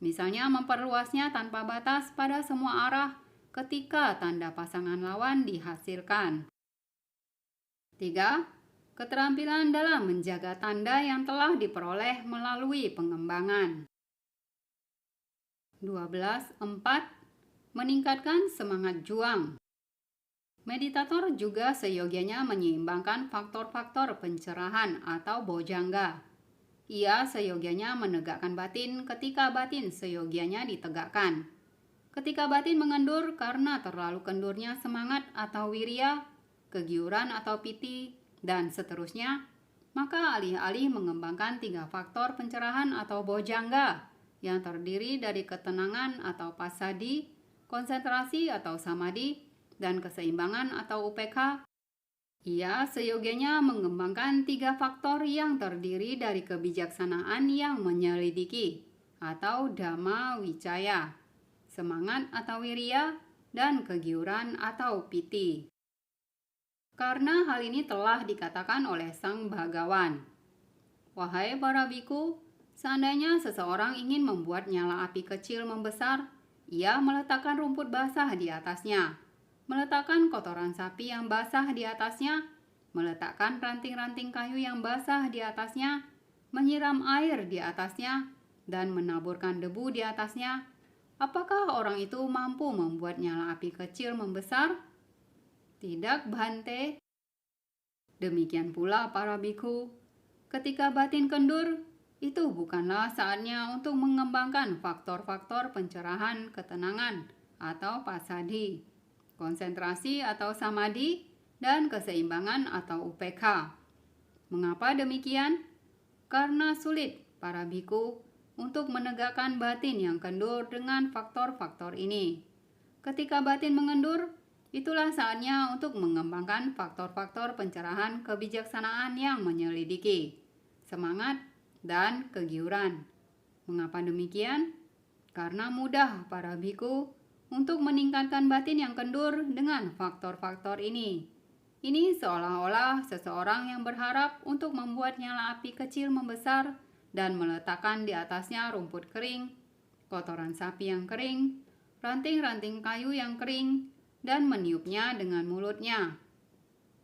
misalnya memperluasnya tanpa batas pada semua arah ketika tanda pasangan lawan dihasilkan. 3. Keterampilan dalam menjaga tanda yang telah diperoleh melalui pengembangan. 12.4. Meningkatkan semangat juang. Meditator juga seyogianya menyeimbangkan faktor-faktor pencerahan atau bojangga. Ia seyogianya menegakkan batin ketika batin seyogianya ditegakkan. Ketika batin mengendur karena terlalu kendurnya semangat atau wirya, kegiuran atau piti, dan seterusnya, maka alih-alih mengembangkan 3 faktor pencerahan atau bojangga yang terdiri dari ketenangan atau pasadi, konsentrasi atau samadhi, dan keseimbangan atau upekha, Ia seyogianya mengembangkan 3 faktor yang terdiri dari kebijaksanaan yang menyelidiki atau dhamma wicaya, semangat atau wirya, dan kegiuran atau piti. Karena hal ini telah dikatakan oleh Sang Bhagawan, "Wahai para biku, seandainya seseorang ingin membuat nyala api kecil membesar, ia meletakkan rumput basah di atasnya, meletakkan kotoran sapi yang basah di atasnya, meletakkan ranting-ranting kayu yang basah di atasnya, menyiram air di atasnya, dan menaburkan debu di atasnya. Apakah orang itu mampu membuat nyala api kecil membesar? Tidak, Bhante." Demikian pula para biku, ketika batin kendur, itu bukanlah saatnya untuk mengembangkan faktor-faktor pencerahan ketenangan atau pasadi, konsentrasi atau samadhi, dan keseimbangan atau upekha. Mengapa demikian? Karena sulit para biku untuk menegakkan batin yang kendur dengan faktor-faktor ini. Ketika batin mengendur, itulah saatnya untuk mengembangkan faktor-faktor pencerahan kebijaksanaan yang menyelidiki, semangat, dan kegiuran. Mengapa demikian? Karena mudah para biku untuk meningkatkan batin yang kendur dengan faktor-faktor ini. Ini seolah-olah seseorang yang berharap untuk membuat nyala api kecil membesar dan meletakkan di atasnya rumput kering, kotoran sapi yang kering, ranting-ranting kayu yang kering, dan meniupnya dengan mulutnya,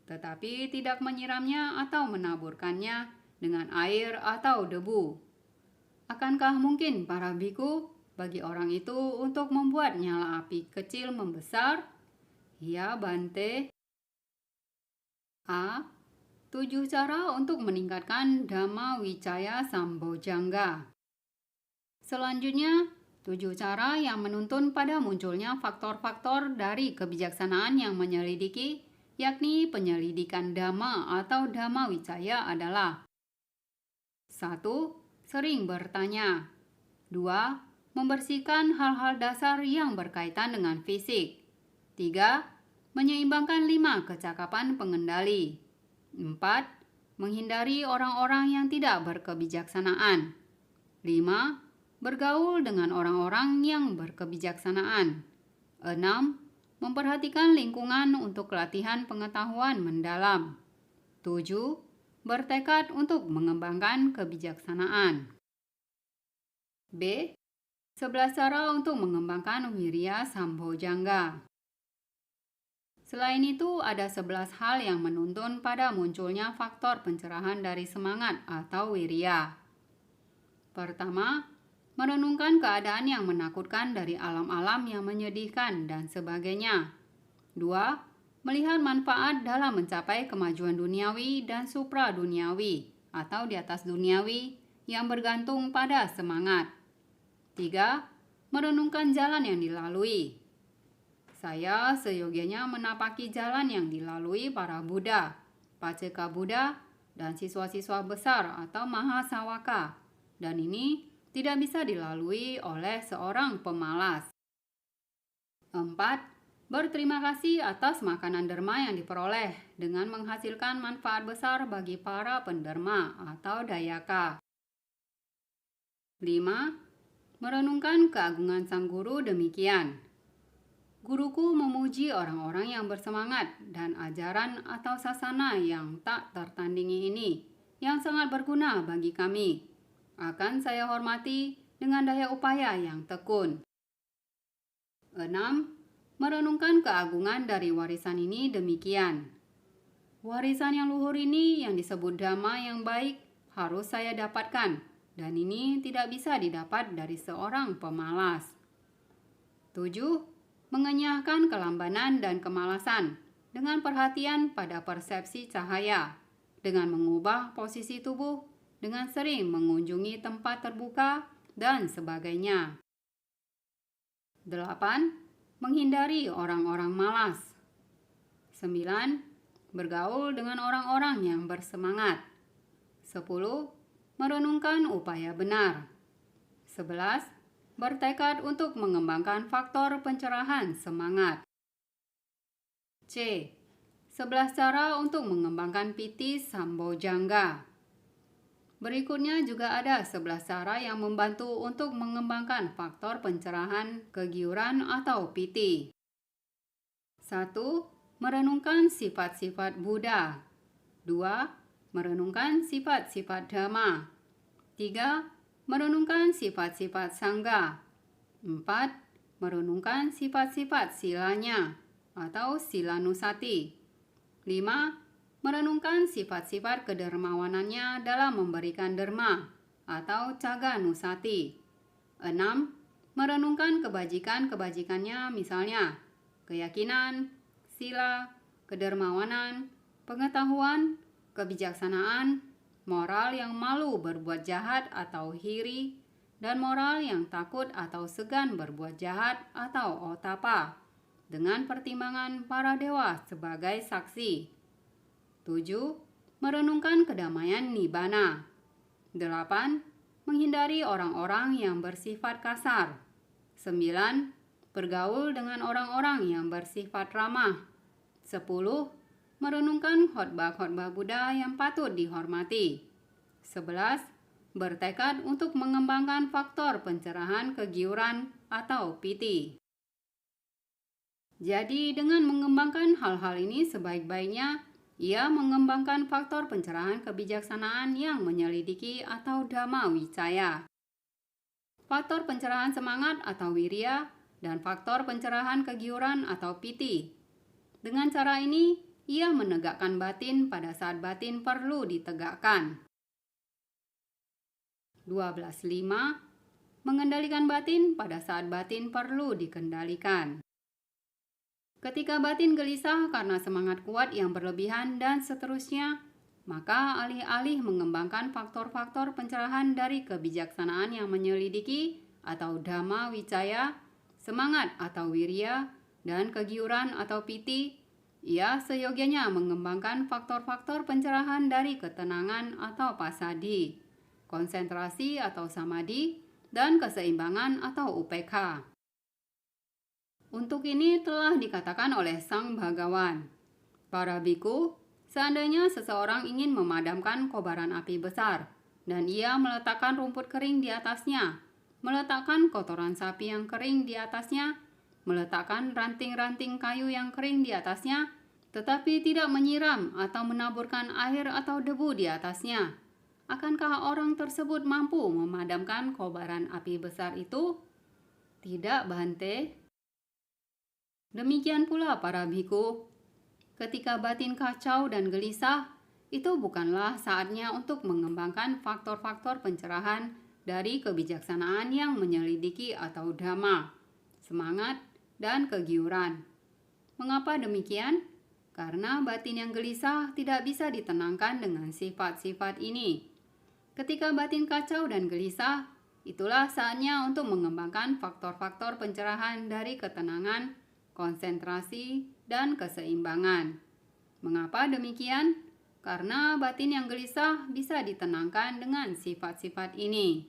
tetapi tidak menyiramnya atau menaburkannya dengan air atau debu. Akankah mungkin para biku bagi orang itu untuk membuat nyala api kecil membesar? Ya, Bante. A. 7 cara untuk meningkatkan Dhamma Wicaya Sambojjhanga. Selanjutnya, 7 cara yang menuntun pada munculnya faktor-faktor dari kebijaksanaan yang menyelidiki, yakni penyelidikan Dhamma atau Dhamma Wicaya adalah: 1. Sering bertanya. 2. Membersihkan hal-hal dasar yang berkaitan dengan fisik. 3. Menyeimbangkan 5 kecakapan pengendali. 4. Menghindari orang-orang yang tidak berkebijaksanaan. 5. Bergaul dengan orang-orang yang berkebijaksanaan. 6. Memperhatikan lingkungan untuk latihan pengetahuan mendalam. 7. Bertekad untuk mengembangkan kebijaksanaan. B. 11 cara untuk mengembangkan wirya sambojjhanga. Selain itu, ada 11 hal yang menuntun pada munculnya faktor pencerahan dari semangat atau wirya. Pertama, merenungkan keadaan yang menakutkan dari alam-alam yang menyedihkan dan sebagainya. 2. Melihat manfaat dalam mencapai kemajuan duniawi dan supra-duniawi atau di atas duniawi yang bergantung pada semangat. 3. Merenungkan jalan yang dilalui. Saya seyogianya menapaki jalan yang dilalui para Buddha, Paceka Buddha, dan siswa-siswa besar atau Mahasawaka, dan ini tidak bisa dilalui oleh seorang pemalas. 4. Berterima kasih atas makanan derma yang diperoleh dengan menghasilkan manfaat besar bagi para penderma atau dayaka. 5. Merenungkan keagungan sang guru demikian: guruku memuji orang-orang yang bersemangat dan ajaran atau sasana yang tak tertandingi ini, yang sangat berguna bagi kami. Akan saya hormati dengan daya upaya yang tekun. 6. Merenungkan keagungan dari warisan ini demikian: warisan yang luhur ini yang disebut dhamma yang baik harus saya dapatkan, dan ini tidak bisa didapat dari seorang pemalas. 7. Mengenyahkan kelambanan dan kemalasan dengan perhatian pada persepsi cahaya, dengan mengubah posisi tubuh, dengan sering mengunjungi tempat terbuka, dan sebagainya. 8. Menghindari orang-orang malas. 9. Bergaul dengan orang-orang yang bersemangat. 10. Merenungkan upaya benar. 11. Bertekad untuk mengembangkan faktor pencerahan semangat. C. 11 cara untuk mengembangkan piti Sambojangga. Berikutnya juga ada 11 cara yang membantu untuk mengembangkan faktor pencerahan kegiuran atau piti. 1. Merenungkan sifat-sifat Buddha. 2. Merenungkan sifat-sifat Dhamma. 3. Merenungkan sifat-sifat Sangha. 4. Merenungkan sifat-sifat silanya atau silanusati. 5. Merenungkan sifat-sifat kedermawanannya dalam memberikan derma atau caganusati. 6. Merenungkan kebajikan-kebajikannya, misalnya keyakinan, sila, kedermawanan, pengetahuan, kebijaksanaan, moral yang malu berbuat jahat atau hiri, dan moral yang takut atau segan berbuat jahat atau otapa, dengan pertimbangan para dewa sebagai saksi. 7. Merenungkan kedamaian nibbana. 8. Menghindari orang-orang yang bersifat kasar. 9. Bergaul dengan orang-orang yang bersifat ramah. 10. Merenungkan khotbah-khotbah Buddha yang patut dihormati. 11. Bertekad untuk mengembangkan faktor pencerahan kegiuran atau piti. Jadi dengan mengembangkan hal-hal ini sebaik-baiknya, ia mengembangkan faktor pencerahan kebijaksanaan yang menyelidiki atau Dhamma Wicaya, faktor pencerahan semangat atau wirya, dan faktor pencerahan kegiuran atau piti. Dengan cara ini, ia menegakkan batin pada saat batin perlu ditegakkan. 12.5. Mengendalikan batin pada saat batin perlu dikendalikan. Ketika batin gelisah karena semangat kuat yang berlebihan dan seterusnya, maka alih-alih mengembangkan faktor-faktor pencerahan dari kebijaksanaan yang menyelidiki atau Dhamma Wicaya, semangat atau wirya, dan kegiuran atau piti, ia seyogyanya mengembangkan faktor-faktor pencerahan dari ketenangan atau pasadi, konsentrasi atau samadhi, dan keseimbangan atau upekha. Untuk ini telah dikatakan oleh Sang Bhagawan, para biku, seandainya seseorang ingin memadamkan kobaran api besar, dan ia meletakkan rumput kering di atasnya, meletakkan kotoran sapi yang kering di atasnya, meletakkan ranting-ranting kayu yang kering di atasnya, tetapi tidak menyiram atau menaburkan air atau debu di atasnya, akankah orang tersebut mampu memadamkan kobaran api besar itu? Tidak, Bhante. Demikian pula para biku, ketika batin kacau dan gelisah, itu bukanlah saatnya untuk mengembangkan faktor-faktor pencerahan dari kebijaksanaan yang menyelidiki atau dhamma, semangat, dan kegiuran. Mengapa demikian? Karena batin yang gelisah tidak bisa ditenangkan dengan sifat-sifat ini. Ketika batin kacau dan gelisah, itulah saatnya untuk mengembangkan faktor-faktor pencerahan dari ketenangan, konsentrasi, dan keseimbangan. Mengapa demikian? Karena batin yang gelisah bisa ditenangkan dengan sifat-sifat ini.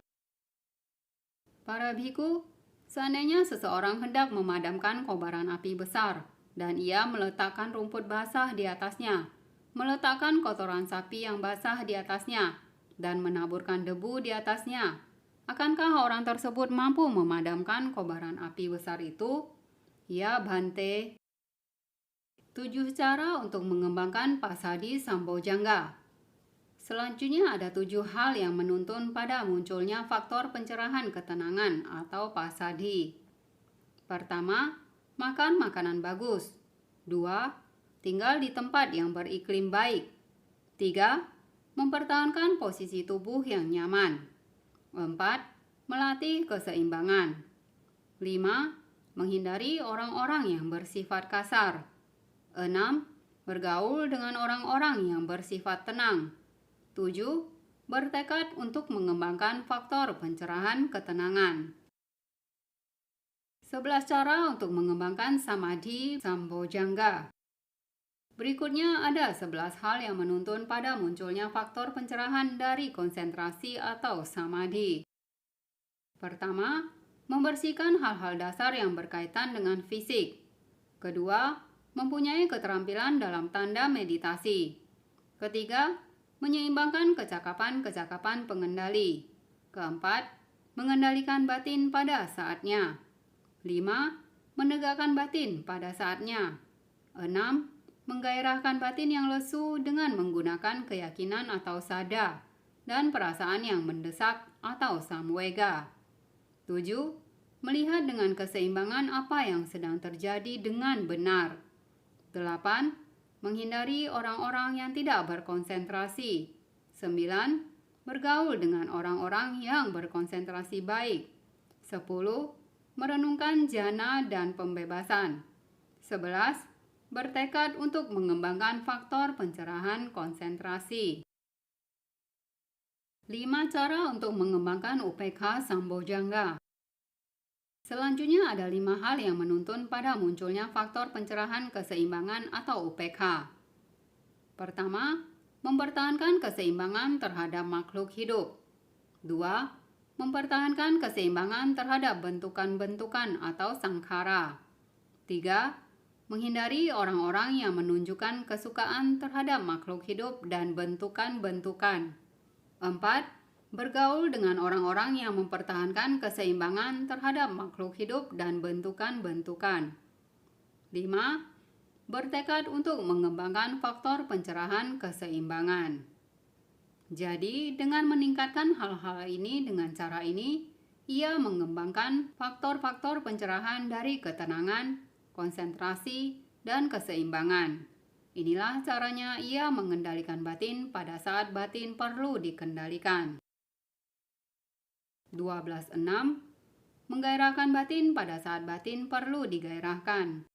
Para biku, seandainya seseorang hendak memadamkan kobaran api besar, dan ia meletakkan rumput basah di atasnya, meletakkan kotoran sapi yang basah di atasnya, dan menaburkan debu di atasnya, akankah orang tersebut mampu memadamkan kobaran api besar itu? Ya, Bhante. 7 cara untuk mengembangkan pasadi Sambojangga. Selanjutnya ada 7 hal yang menuntun pada munculnya faktor pencerahan ketenangan atau pasadi. Pertama, makan makanan bagus. 2. Tinggal di tempat yang beriklim baik. 3. Mempertahankan posisi tubuh yang nyaman. 4. Melatih keseimbangan. 5. Menghindari orang-orang yang bersifat kasar. 6. Bergaul dengan orang-orang yang bersifat tenang. 7. Bertekad untuk mengembangkan faktor pencerahan ketenangan. 11 cara untuk mengembangkan samadhi Sambojangga. Berikutnya ada 11 hal yang menuntun pada munculnya faktor pencerahan dari konsentrasi atau samadhi. Pertama, membersihkan hal-hal dasar yang berkaitan dengan fisik. Kedua, mempunyai keterampilan dalam tanda meditasi. Ketiga, menyeimbangkan kecakapan-kecakapan pengendali. Keempat, mengendalikan batin pada saatnya. 5. Menegakkan batin pada saatnya. 6. Menggairahkan batin yang lesu dengan menggunakan keyakinan atau sada dan perasaan yang mendesak atau samvega. 7. Melihat dengan keseimbangan apa yang sedang terjadi dengan benar. 8. Menghindari orang-orang yang tidak berkonsentrasi. 9. Bergaul dengan orang-orang yang berkonsentrasi baik. 10. Merenungkan jana dan pembebasan. 11. Bertekad untuk mengembangkan faktor pencerahan konsentrasi. 5 cara untuk mengembangkan UPK Sambojangga. Selanjutnya ada 5 hal yang menuntun pada munculnya faktor pencerahan keseimbangan atau UPK. Pertama, mempertahankan keseimbangan terhadap makhluk hidup. 2. Mempertahankan keseimbangan terhadap bentukan-bentukan atau sangkara. 3. Menghindari orang-orang yang menunjukkan kesukaan terhadap makhluk hidup dan bentukan-bentukan. 4. Bergaul dengan orang-orang yang mempertahankan keseimbangan terhadap makhluk hidup dan bentukan-bentukan. 5. Bertekad untuk mengembangkan faktor pencerahan keseimbangan. Jadi, dengan meningkatkan hal-hal ini dengan cara ini, ia mengembangkan faktor-faktor pencerahan dari ketenangan, konsentrasi, dan keseimbangan. Inilah caranya ia mengendalikan batin pada saat batin perlu dikendalikan. 12.6. Menggairahkan batin pada saat batin perlu digairahkan.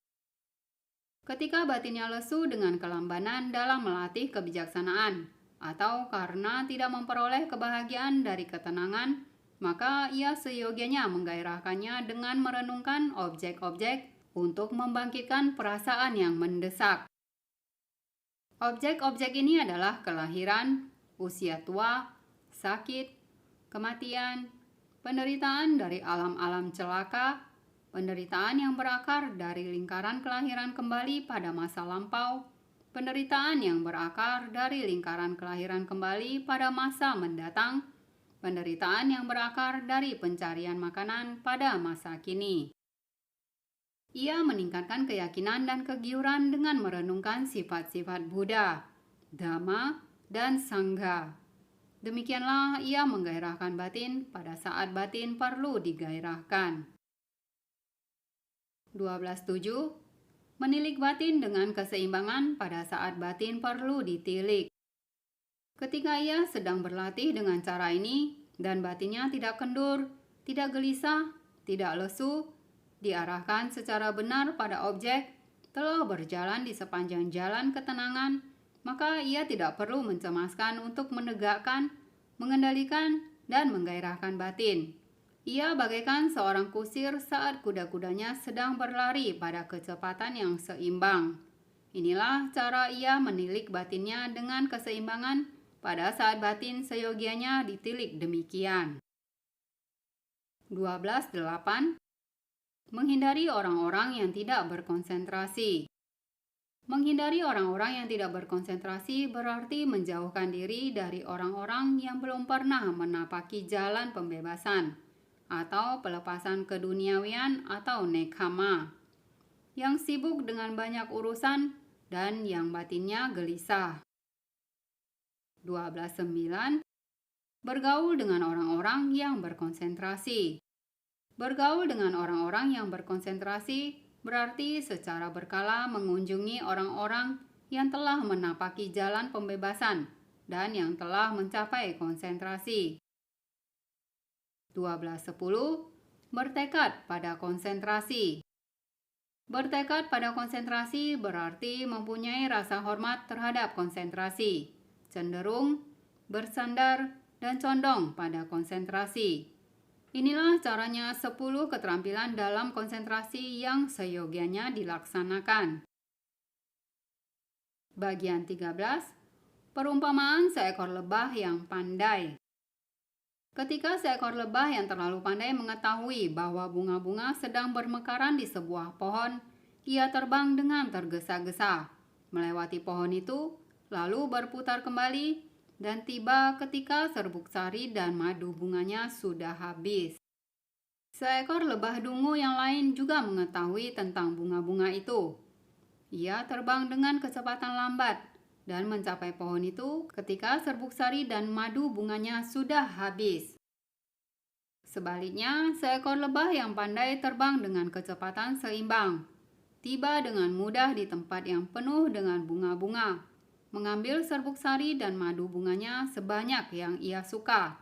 Ketika batinnya lesu dengan kelambanan dalam melatih kebijaksanaan, atau karena tidak memperoleh kebahagiaan dari ketenangan, maka ia seyogianya menggairahkannya dengan merenungkan objek-objek untuk membangkitkan perasaan yang mendesak. Objek-objek ini adalah kelahiran, usia tua, sakit, kematian, penderitaan dari alam-alam celaka, penderitaan yang berakar dari lingkaran kelahiran kembali pada masa lampau, penderitaan yang berakar dari lingkaran kelahiran kembali pada masa mendatang, penderitaan yang berakar dari pencarian makanan pada masa kini. Ia meningkatkan keyakinan dan kegiuran dengan merenungkan sifat-sifat Buddha, Dhamma, dan Sangha. Demikianlah ia menggairahkan batin pada saat batin perlu digairahkan. 12.7. Menilik batin dengan keseimbangan pada saat batin perlu ditilik. Ketika ia sedang berlatih dengan cara ini, dan batinnya tidak kendur, tidak gelisah, tidak lesu, diarahkan secara benar pada objek, telah berjalan di sepanjang jalan ketenangan, maka ia tidak perlu mencemaskan untuk menegakkan, mengendalikan, dan menggairahkan batin. Ia bagaikan seorang kusir saat kuda-kudanya sedang berlari pada kecepatan yang seimbang. Inilah cara ia menilik batinnya dengan keseimbangan pada saat batin seyogianya ditilik demikian. 12.8. Menghindari orang-orang yang tidak berkonsentrasi. Menghindari orang-orang yang tidak berkonsentrasi berarti menjauhkan diri dari orang-orang yang belum pernah menapaki jalan pembebasan atau pelepasan keduniawian atau nekama, yang sibuk dengan banyak urusan dan yang batinnya gelisah. 12.9. Bergaul dengan orang-orang yang berkonsentrasi. Bergaul dengan orang-orang yang berkonsentrasi berarti secara berkala mengunjungi orang-orang yang telah menapaki jalan pembebasan dan yang telah mencapai konsentrasi. 12.10. Bertekad pada konsentrasi. Bertekad pada konsentrasi berarti mempunyai rasa hormat terhadap konsentrasi, cenderung, bersandar, dan condong pada konsentrasi. Inilah caranya 10 keterampilan dalam konsentrasi yang seyogianya dilaksanakan. Bagian 13. Perumpamaan seekor lebah yang pandai. Ketika seekor lebah yang terlalu pandai mengetahui bahwa bunga-bunga sedang bermekaran di sebuah pohon, Ia terbang dengan tergesa-gesa, melewati pohon itu, lalu berputar kembali, dan tiba ketika serbuk sari dan madu bunganya sudah habis. Seekor lebah dungu yang lain juga mengetahui tentang bunga-bunga itu. Ia terbang dengan kecepatan lambat dan mencapai pohon itu ketika serbuk sari dan madu bunganya sudah habis. Sebaliknya, seekor lebah yang pandai terbang dengan kecepatan seimbang, tiba dengan mudah di tempat yang penuh dengan bunga-bunga, mengambil serbuk sari dan madu bunganya sebanyak yang ia suka,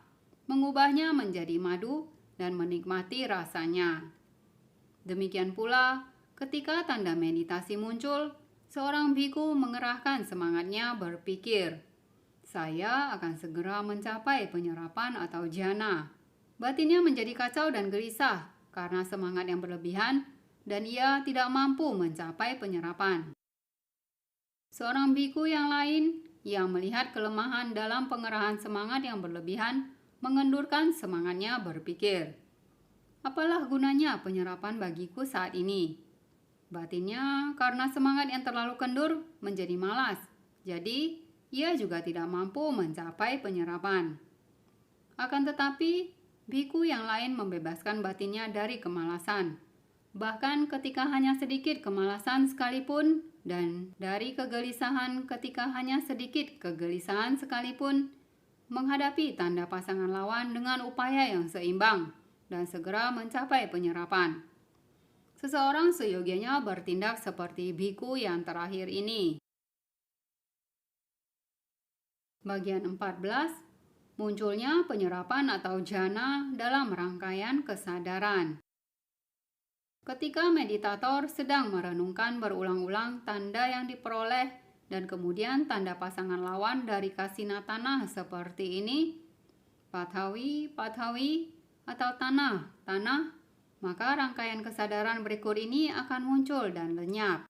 mengubahnya menjadi madu dan menikmati rasanya. Demikian pula, ketika tanda meditasi muncul, seorang biku mengerahkan semangatnya berpikir, "Saya akan segera mencapai penyerapan atau jhana." Batinnya menjadi kacau dan gelisah karena semangat yang berlebihan dan ia tidak mampu mencapai penyerapan. Seorang biku yang lain yang melihat kelemahan dalam pengerahan semangat yang berlebihan mengendurkan semangatnya berpikir, "Apalah gunanya penyerapan bagiku saat ini?" Batinnya karena semangat yang terlalu kendur menjadi malas, jadi ia juga tidak mampu mencapai penyerapan. Akan tetapi, biku yang lain membebaskan batinnya dari kemalasan. Bahkan ketika hanya sedikit kemalasan sekalipun, dan dari kegelisahan ketika hanya sedikit kegelisahan sekalipun, menghadapi tanda pasangan lawan dengan upaya yang seimbang, dan segera mencapai penyerapan. Seseorang seyogianya bertindak seperti biku yang terakhir ini. Bagian 14, munculnya penyerapan atau jhana dalam rangkaian kesadaran. Ketika meditator sedang merenungkan berulang-ulang tanda yang diperoleh dan kemudian tanda pasangan lawan dari kasina tanah seperti ini, pathavi, atau tanah, maka rangkaian kesadaran berikut ini akan muncul dan lenyap.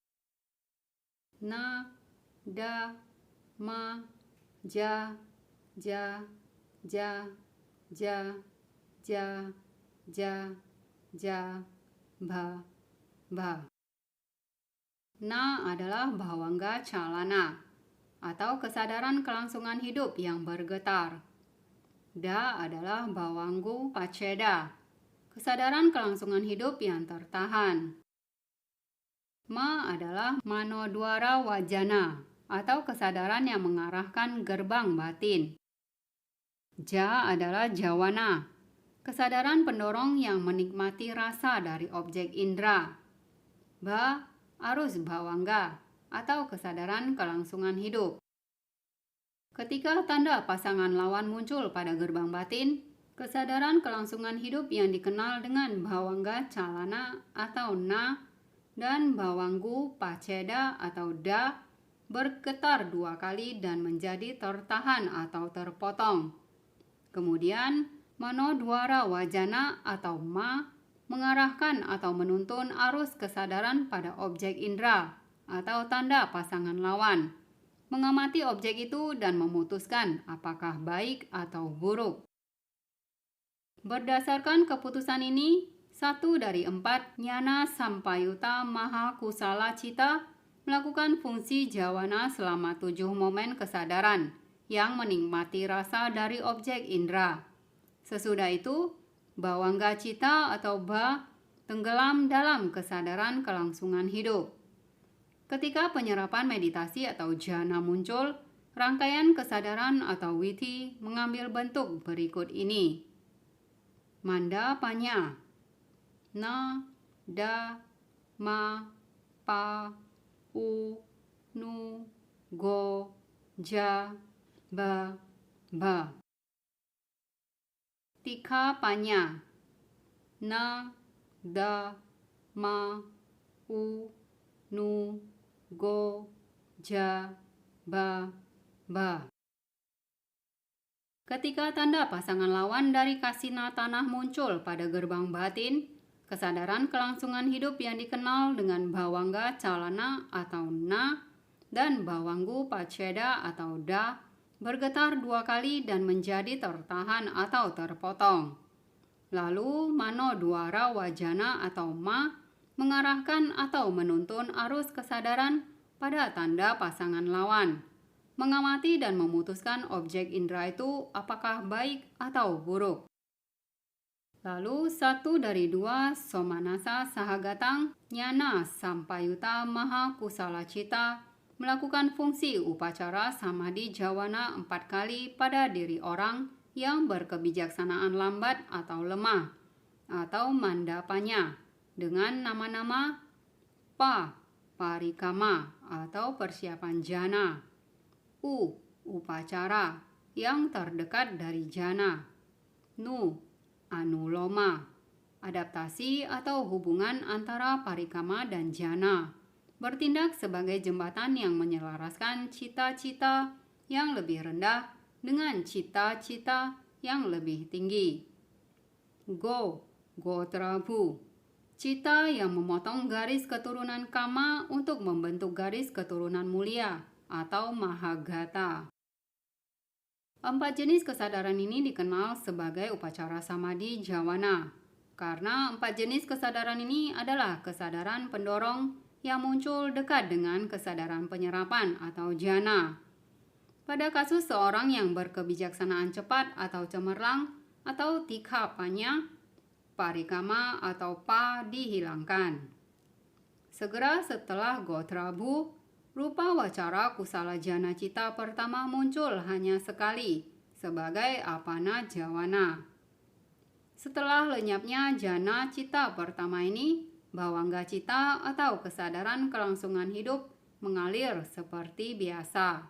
Na, da, ma, ja, ja, ja, ja, ja, ja, ja, ba. Na adalah bhavanga calana atau kesadaran kelangsungan hidup yang bergetar. Da adalah bhavanggu pacceda, kesadaran kelangsungan hidup yang tertahan. Ma adalah manodwara wajana atau kesadaran yang mengarahkan gerbang batin. Ja adalah jawana, kesadaran pendorong yang menikmati rasa dari objek indera. Ba, arus bhavanga atau kesadaran kelangsungan hidup. Ketika tanda pasangan lawan muncul pada gerbang batin, kesadaran kelangsungan hidup yang dikenal dengan bhavanga calana atau na dan bhavanggu pacceda atau da bergetar 2 kali dan menjadi tertahan atau terpotong. Kemudian manodwara wajana atau ma mengarahkan atau menuntun arus kesadaran pada objek indera atau tanda pasangan lawan, mengamati objek itu dan memutuskan apakah baik atau buruk. Berdasarkan keputusan ini, 1 dari 4 jnana sampayuta maha kusala cita melakukan fungsi jawana selama 7 momen kesadaran yang menikmati rasa dari objek indera. Sesudah itu, bhavanga cita atau ba tenggelam dalam kesadaran kelangsungan hidup. Ketika penyerapan meditasi atau jhana muncul, rangkaian kesadaran atau witi mengambil bentuk berikut ini. Manda panya, na, da, ma, pa, u, nu, go, ja, ba. Tikha panya, na, da, ma, u, nu, go, ja, ba. Ketika tanda pasangan lawan dari kasina tanah muncul pada gerbang batin, kesadaran kelangsungan hidup yang dikenal dengan bhavanga calana atau na dan bhavanggu pacceda atau da bergetar 2 kali dan menjadi tertahan atau terpotong. Lalu manodwara wajana atau ma mengarahkan atau menuntun arus kesadaran pada tanda pasangan lawan, mengamati dan memutuskan objek indera itu apakah baik atau buruk. Lalu satu dari dua Somanasa Sahagatang Jnana Sampayuta Maha Kusala Cita melakukan fungsi upacara samadhi jawana 4 kali pada diri orang yang berkebijaksanaan lambat atau lemah atau mandapanya dengan nama-nama parikama atau persiapan jana, upacara yang terdekat dari jana, anuloma, adaptasi atau hubungan antara parikama dan jana, bertindak sebagai jembatan yang menyelaraskan cita-cita yang lebih rendah dengan cita-cita yang lebih tinggi. Gotrabu, cita yang memotong garis keturunan kama untuk membentuk garis keturunan mulia atau mahagata. 4 jenis kesadaran ini dikenal sebagai upacara samadhi jawana, karena 4 jenis kesadaran ini adalah kesadaran pendorong yang muncul dekat dengan kesadaran penyerapan atau jana. Pada kasus seorang yang berkebijaksanaan cepat atau cemerlang atau tikapanya, parikama atau dihilangkan. Segera setelah gotrabu, rupa wacara kusala jana cita pertama muncul hanya sekali sebagai apana jawana. Setelah lenyapnya jana cita pertama ini, bawangga cita atau kesadaran kelangsungan hidup mengalir seperti biasa.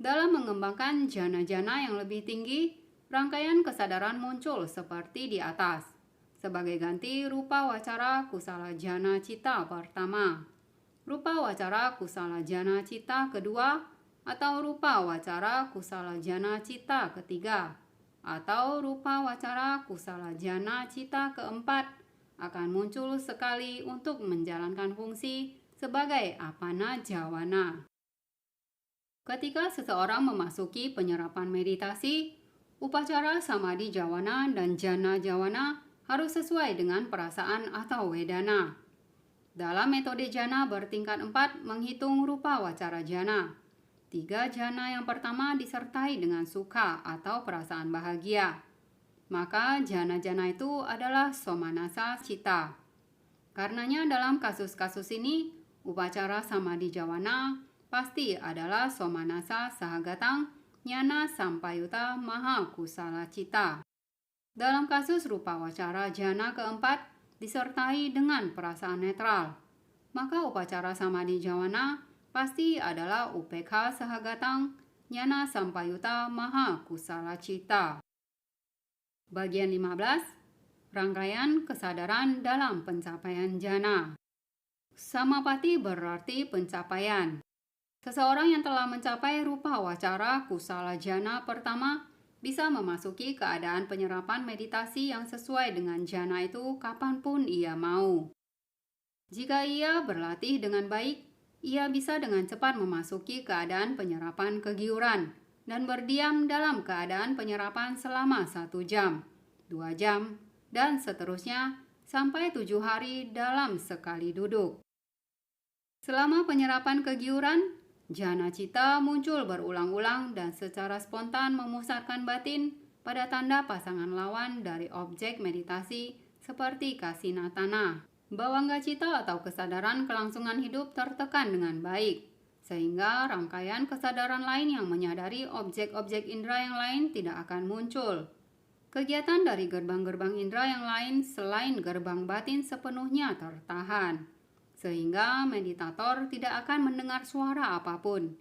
Dalam mengembangkan jana-jana yang lebih tinggi, rangkaian kesadaran muncul seperti di atas, sebagai ganti rupa wacara kusala jana cita pertama, rupa wacara kusala jana cita kedua, atau rupa wacara kusala jana cita ketiga, atau rupa wacara kusala jana cita keempat akan muncul sekali untuk menjalankan fungsi sebagai apana jawana. Ketika seseorang memasuki penyerapan meditasi, upacara samadhi jawana dan jana jawana harus sesuai dengan perasaan atau wedana. Dalam metode jana bertingkat 4 menghitung rupa wacara jana. 3 jana yang pertama disertai dengan sukha atau perasaan bahagia. Maka jana-jana itu adalah somanasa cita. Karenanya dalam kasus-kasus ini, upacara samadhi jawana pasti adalah somanasa sahagatang jnana sampayuta maha kusala cita. Dalam kasus rupa wacara jana keempat disertai dengan perasaan netral, maka upacara samadhi jawana pasti adalah upekha sahagatang jnana sampayuta maha kusala cita. Bagian 15. Rangkaian kesadaran dalam pencapaian jana. Samapati berarti pencapaian. Seseorang yang telah mencapai rupa wacara kusala jana pertama bisa memasuki keadaan penyerapan meditasi yang sesuai dengan jana itu kapanpun ia mau. Jika ia berlatih dengan baik, ia bisa dengan cepat memasuki keadaan penyerapan kegiuran dan berdiam dalam keadaan penyerapan selama 1 jam, 2 jam, dan seterusnya sampai 7 hari dalam sekali duduk. Selama penyerapan kegiuran, jana cita muncul berulang-ulang dan secara spontan memusatkan batin pada tanda pasangan lawan dari objek meditasi seperti kasinatana. Bawangga cita atau kesadaran kelangsungan hidup tertekan dengan baik, sehingga rangkaian kesadaran lain yang menyadari objek-objek indera yang lain tidak akan muncul. Kegiatan dari gerbang-gerbang indera yang lain selain gerbang batin sepenuhnya tertahan, sehingga meditator tidak akan mendengar suara apapun.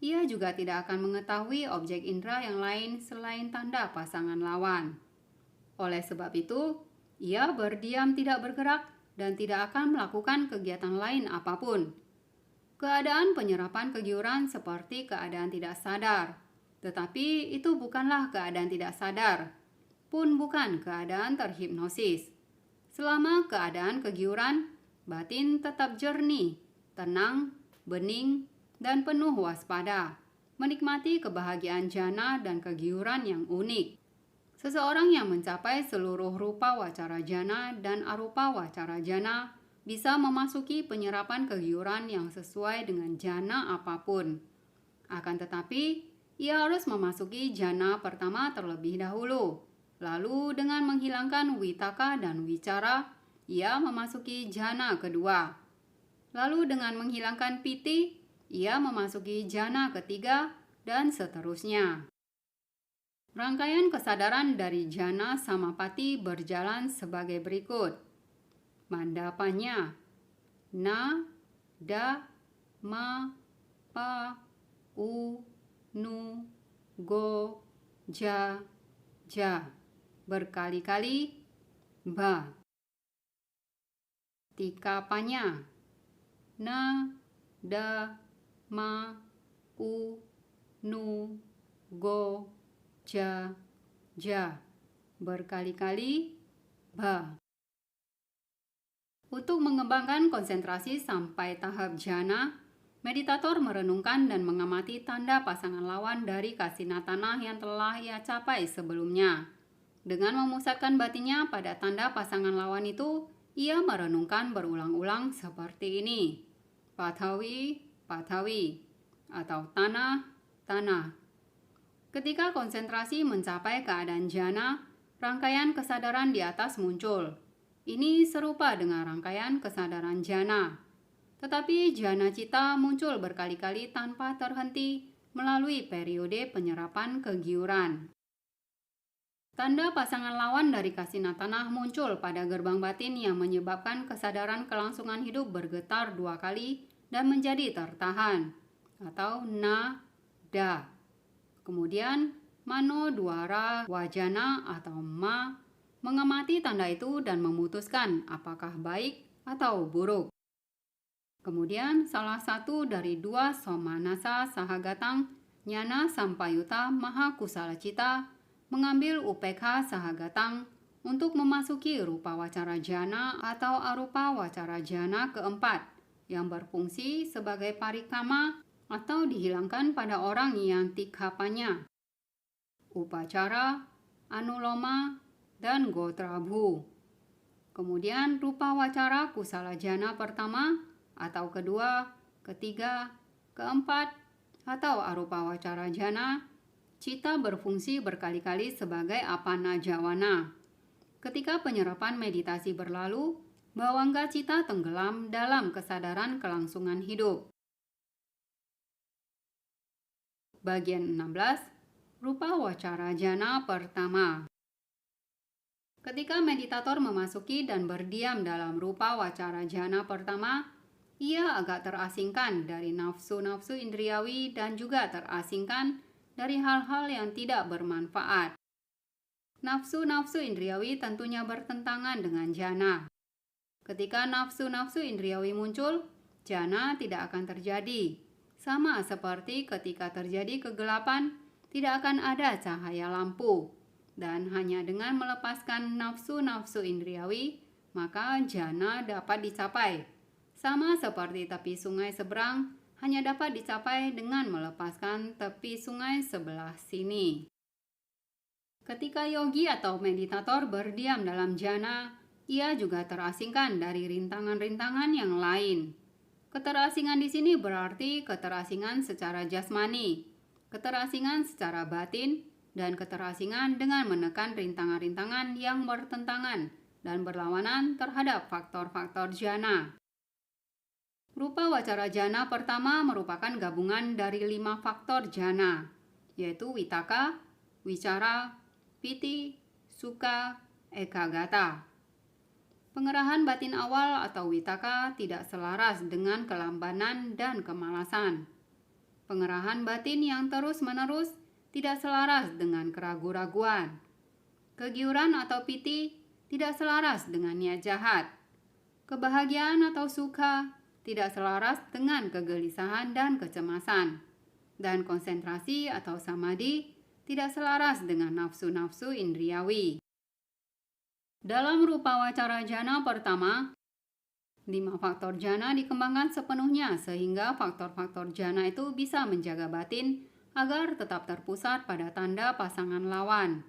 Ia juga tidak akan mengetahui objek indera yang lain selain tanda pasangan lawan. Oleh sebab itu, ia berdiam tidak bergerak dan tidak akan melakukan kegiatan lain apapun. Keadaan penyerapan kegiuran seperti keadaan tidak sadar, tetapi itu bukanlah keadaan tidak sadar, pun bukan keadaan terhipnosis. Selama keadaan kegiuran, batin tetap jernih, tenang, bening, dan penuh waspada, menikmati kebahagiaan jana dan kegiuran yang unik. Seseorang yang mencapai seluruh rupa wacara jana dan arupa wacara jana bisa memasuki penyerapan kegiuran yang sesuai dengan jana apapun. Akan tetapi, ia harus memasuki jana pertama terlebih dahulu. Lalu dengan menghilangkan witaka dan wicara, ia memasuki jana kedua. Lalu dengan menghilangkan piti, ia memasuki jana ketiga dan seterusnya. Rangkaian kesadaran dari jana samapati berjalan sebagai berikut. Mandapanya: na, da, ma, pa, u, nu, go, ja, ja. Berkali-kali ba. Tikapanya: na, da, ma, u, nu, go, ja, ja. Berkali-kali ba. Untuk mengembangkan konsentrasi sampai tahap jana, meditator merenungkan dan mengamati tanda pasangan lawan dari kasina tanah yang telah ia capai sebelumnya. Dengan memusatkan batinnya pada tanda pasangan lawan itu, ia merenungkan berulang-ulang seperti ini: Pathavi, Pathavi, atau tanah, tanah. Ketika konsentrasi mencapai keadaan jana, rangkaian kesadaran di atas muncul. Ini serupa dengan rangkaian kesadaran jana. Tetapi jana cita muncul berkali-kali tanpa terhenti melalui periode penyerapan kegiuran. Tanda pasangan lawan dari kasina tanah muncul pada gerbang batin yang menyebabkan kesadaran kelangsungan hidup bergetar 2 kali dan menjadi tertahan, atau na, da. Kemudian mano dwara wajana atau ma mengamati tanda itu dan memutuskan apakah baik atau buruk. Kemudian salah satu dari 2 somanasa sahagatang nyana sampayuta maha kusala cita mengambil upekha sahagatang untuk memasuki rupa wacara jana atau arupa wacara jana keempat yang berfungsi sebagai parikama atau dihilangkan pada orang yang tikhapanya. Upacara, anuloma, dan gotrabhu. Kemudian rupa wacara kusala jana pertama atau kedua, ketiga, keempat, atau arupa wacara jana, cita berfungsi berkali-kali sebagai apana jawana. Ketika penyerapan meditasi berlalu, bawangga cita tenggelam dalam kesadaran kelangsungan hidup. Bagian 16, rupa wacara jana pertama. Ketika meditator memasuki dan berdiam dalam rupa wacara jana pertama, ia agak terasingkan dari nafsu-nafsu indriawi dan juga terasingkan dari hal-hal yang tidak bermanfaat. Nafsu-nafsu indriawi tentunya bertentangan dengan jana. Ketika nafsu-nafsu indriawi muncul, jana tidak akan terjadi. Sama seperti ketika terjadi kegelapan, tidak akan ada cahaya lampu. Dan hanya dengan melepaskan nafsu-nafsu indriawi, maka jana dapat dicapai. Sama seperti tepi sungai seberang, hanya dapat dicapai dengan melepaskan tepi sungai sebelah sini. Ketika yogi atau meditator berdiam dalam jana, ia juga terasingkan dari rintangan-rintangan yang lain. Keterasingan di sini berarti keterasingan secara jasmani, keterasingan secara batin, dan keterasingan dengan menekan rintangan-rintangan yang bertentangan dan berlawanan terhadap faktor-faktor jana. Rupa wacara jana pertama merupakan gabungan dari 5 faktor jana, yaitu witaka, wicara, piti, sukha, ekagata. Pengerahan batin awal atau witaka tidak selaras dengan kelambanan dan kemalasan. Pengerahan batin yang terus-menerus tidak selaras dengan keraguan-raguan. Kegiuran atau piti tidak selaras dengan niat jahat. Kebahagiaan atau sukha tidak selaras dengan kegelisahan dan kecemasan. Dan konsentrasi atau samadhi tidak selaras dengan nafsu-nafsu indriawi. Dalam rupa wacara jana pertama, 5 faktor jana dikembangkan sepenuhnya sehingga faktor-faktor jana itu bisa menjaga batin agar tetap terpusat pada tanda pasangan lawan.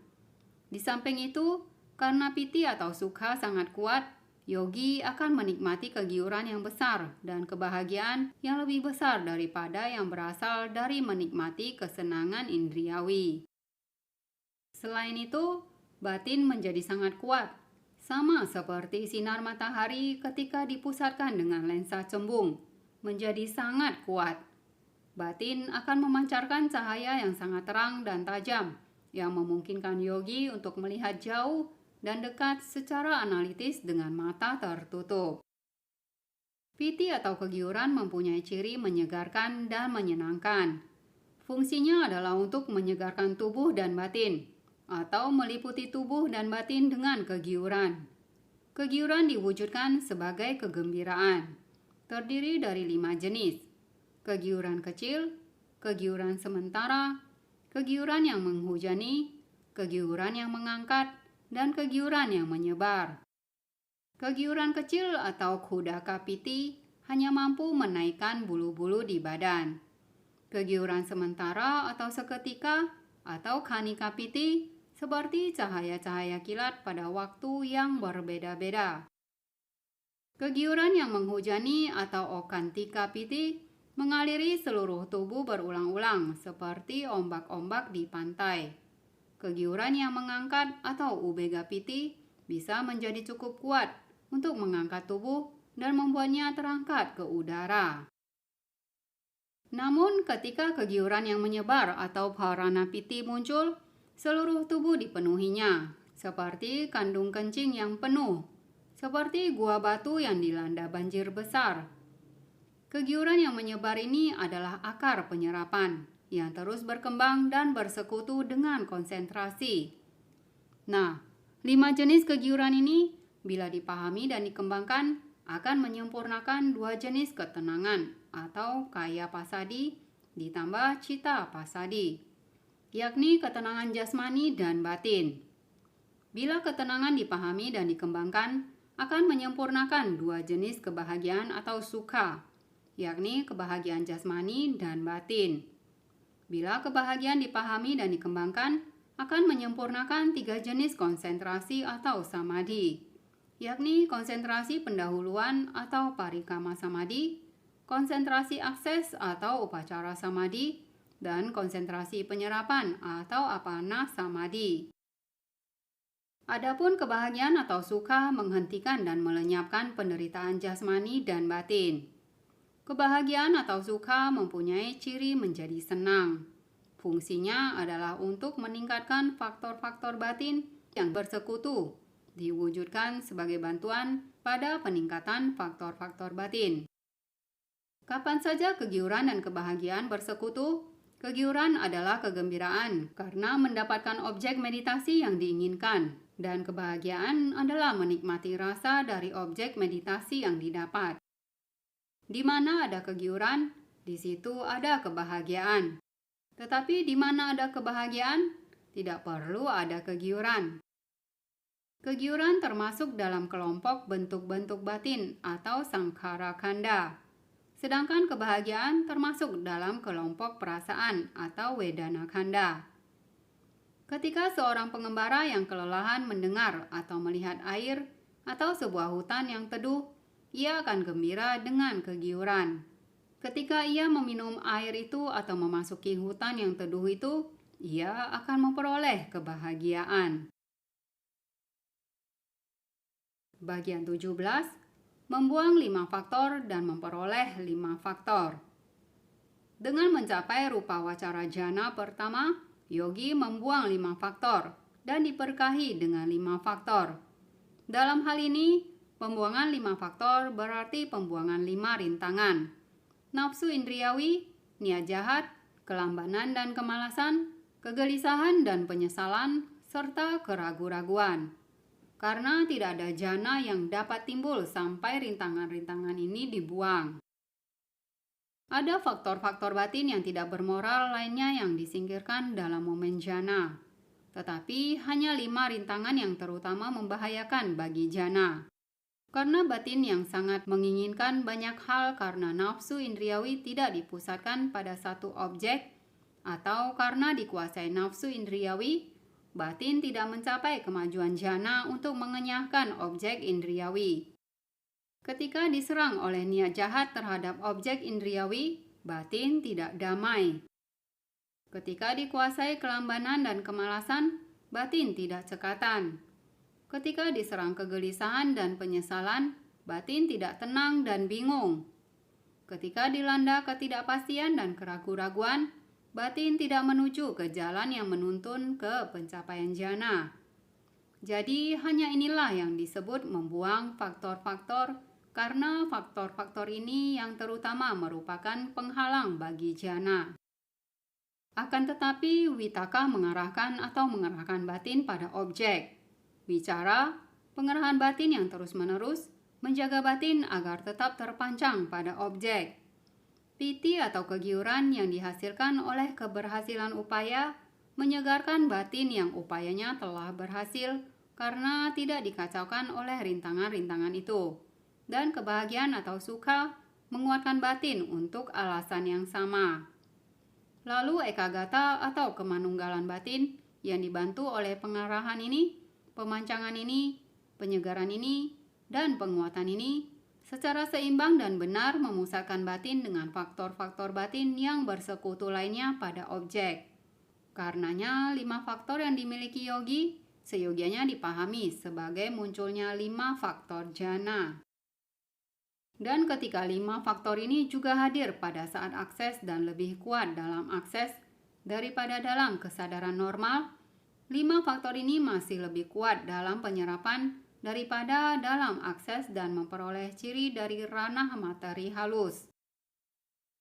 Di samping itu, karena piti atau sukha sangat kuat, yogi akan menikmati kegiuran yang besar dan kebahagiaan yang lebih besar daripada yang berasal dari menikmati kesenangan indriawi. Selain itu, batin menjadi sangat kuat, sama seperti sinar matahari ketika dipusatkan dengan lensa cembung, menjadi sangat kuat. Batin akan memancarkan cahaya yang sangat terang dan tajam, yang memungkinkan yogi untuk melihat jauh dan dekat secara analitis dengan mata tertutup. Piti atau kegiuran mempunyai ciri menyegarkan dan menyenangkan. Fungsinya adalah untuk menyegarkan tubuh dan batin, atau meliputi tubuh dan batin dengan kegiuran. Kegiuran diwujudkan sebagai kegembiraan, terdiri dari 5 jenis: kegiuran kecil, kegiuran sementara, kegiuran yang menghujani, kegiuran yang mengangkat, dan kegiuran yang menyebar. Kegiuran kecil atau kudaka piti hanya mampu menaikkan bulu-bulu di badan. Kegiuran sementara atau seketika atau kanika piti seperti cahaya-cahaya kilat pada waktu yang berbeda-beda. Kegiuran yang menghujani atau okantika piti mengaliri seluruh tubuh berulang-ulang seperti ombak-ombak di pantai. Kegiuran yang mengangkat atau ubega piti bisa menjadi cukup kuat untuk mengangkat tubuh dan membuatnya terangkat ke udara. Namun ketika kegiuran yang menyebar atau parana piti muncul, seluruh tubuh dipenuhinya, seperti kandung kencing yang penuh, seperti gua batu yang dilanda banjir besar. Kegiuran yang menyebar ini adalah akar penyerapan yang terus berkembang dan bersekutu dengan konsentrasi. Nah, 5 jenis kegiuran ini bila dipahami dan dikembangkan akan menyempurnakan 2 jenis ketenangan atau kaya pasadi ditambah cita pasadi, yakni ketenangan jasmani dan batin. Bila ketenangan dipahami dan dikembangkan akan menyempurnakan 2 jenis kebahagiaan atau sukha, yakni kebahagiaan jasmani dan batin. Bila kebahagiaan dipahami dan dikembangkan, akan menyempurnakan 3 jenis konsentrasi atau samadhi, yakni konsentrasi pendahuluan atau parikama samadhi, konsentrasi akses atau upacara samadhi, dan konsentrasi penyerapan atau apana samadhi. Adapun kebahagiaan atau sukha menghentikan dan melenyapkan penderitaan jasmani dan batin. Kebahagiaan atau sukha mempunyai ciri menjadi senang. Fungsinya adalah untuk meningkatkan faktor-faktor batin yang bersekutu, diwujudkan sebagai bantuan pada peningkatan faktor-faktor batin. Kapan saja kegiuran dan kebahagiaan bersekutu, kegiuran adalah kegembiraan karena mendapatkan objek meditasi yang diinginkan, dan kebahagiaan adalah menikmati rasa dari objek meditasi yang didapat. Di mana ada kegiuran, di situ ada kebahagiaan. Tetapi di mana ada kebahagiaan, tidak perlu ada kegiuran. Kegiuran termasuk dalam kelompok bentuk-bentuk batin atau sankhara kanda. Sedangkan kebahagiaan termasuk dalam kelompok perasaan atau wedana kanda. Ketika seorang pengembara yang kelelahan mendengar atau melihat air atau sebuah hutan yang teduh, ia akan gembira dengan kegiuran. Ketika ia meminum air itu atau memasuki hutan yang teduh itu, ia akan memperoleh kebahagiaan. Bagian 17, membuang 5 faktor dan memperoleh 5 faktor. Dengan mencapai rupa wacara jhana pertama, yogi membuang 5 faktor dan diberkahi dengan 5 faktor. Dalam hal ini, pembuangan 5 faktor berarti pembuangan 5 rintangan. Nafsu indriawi, niat jahat, kelambanan dan kemalasan, kegelisahan dan penyesalan, serta keraguan-raguan. Karena tidak ada jhana yang dapat timbul sampai rintangan-rintangan ini dibuang. Ada faktor-faktor batin yang tidak bermoral lainnya yang disingkirkan dalam momen jhana. Tetapi hanya 5 rintangan yang terutama membahayakan bagi jhana. Karena batin yang sangat menginginkan banyak hal karena nafsu indriawi tidak dipusatkan pada satu objek, atau karena dikuasai nafsu indriawi, batin tidak mencapai kemajuan jhana untuk mengenyahkan objek indriawi. Ketika diserang oleh niat jahat terhadap objek indriawi, batin tidak damai. Ketika dikuasai kelambanan dan kemalasan, batin tidak cekatan. Ketika diserang kegelisahan dan penyesalan, batin tidak tenang dan bingung. Ketika dilanda ketidakpastian dan keraguan-raguan, batin tidak menuju ke jalan yang menuntun ke pencapaian jana. Jadi hanya inilah yang disebut membuang faktor-faktor, karena faktor-faktor ini yang terutama merupakan penghalang bagi jana. Akan tetapi witaka mengarahkan batin pada objek. Wicara, pengerahan batin yang terus-menerus, menjaga batin agar tetap terpancang pada objek. Piti atau kegiuran yang dihasilkan oleh keberhasilan upaya, menyegarkan batin yang upayanya telah berhasil karena tidak dikacaukan oleh rintangan-rintangan itu. Dan kebahagiaan atau suka menguatkan batin untuk alasan yang sama. Lalu ekagata atau kemanunggalan batin yang dibantu oleh pengarahan ini, pemancangan ini, penyegaran ini, dan penguatan ini secara seimbang dan benar memusatkan batin dengan faktor-faktor batin yang bersekutu lainnya pada objek. Karenanya 5 faktor yang dimiliki yogi seyogianya dipahami sebagai munculnya 5 faktor jana. Dan ketika 5 faktor ini juga hadir pada saat akses dan lebih kuat dalam akses daripada dalam kesadaran normal, 5 faktor ini masih lebih kuat dalam penyerapan daripada dalam akses dan memperoleh ciri dari ranah materi halus.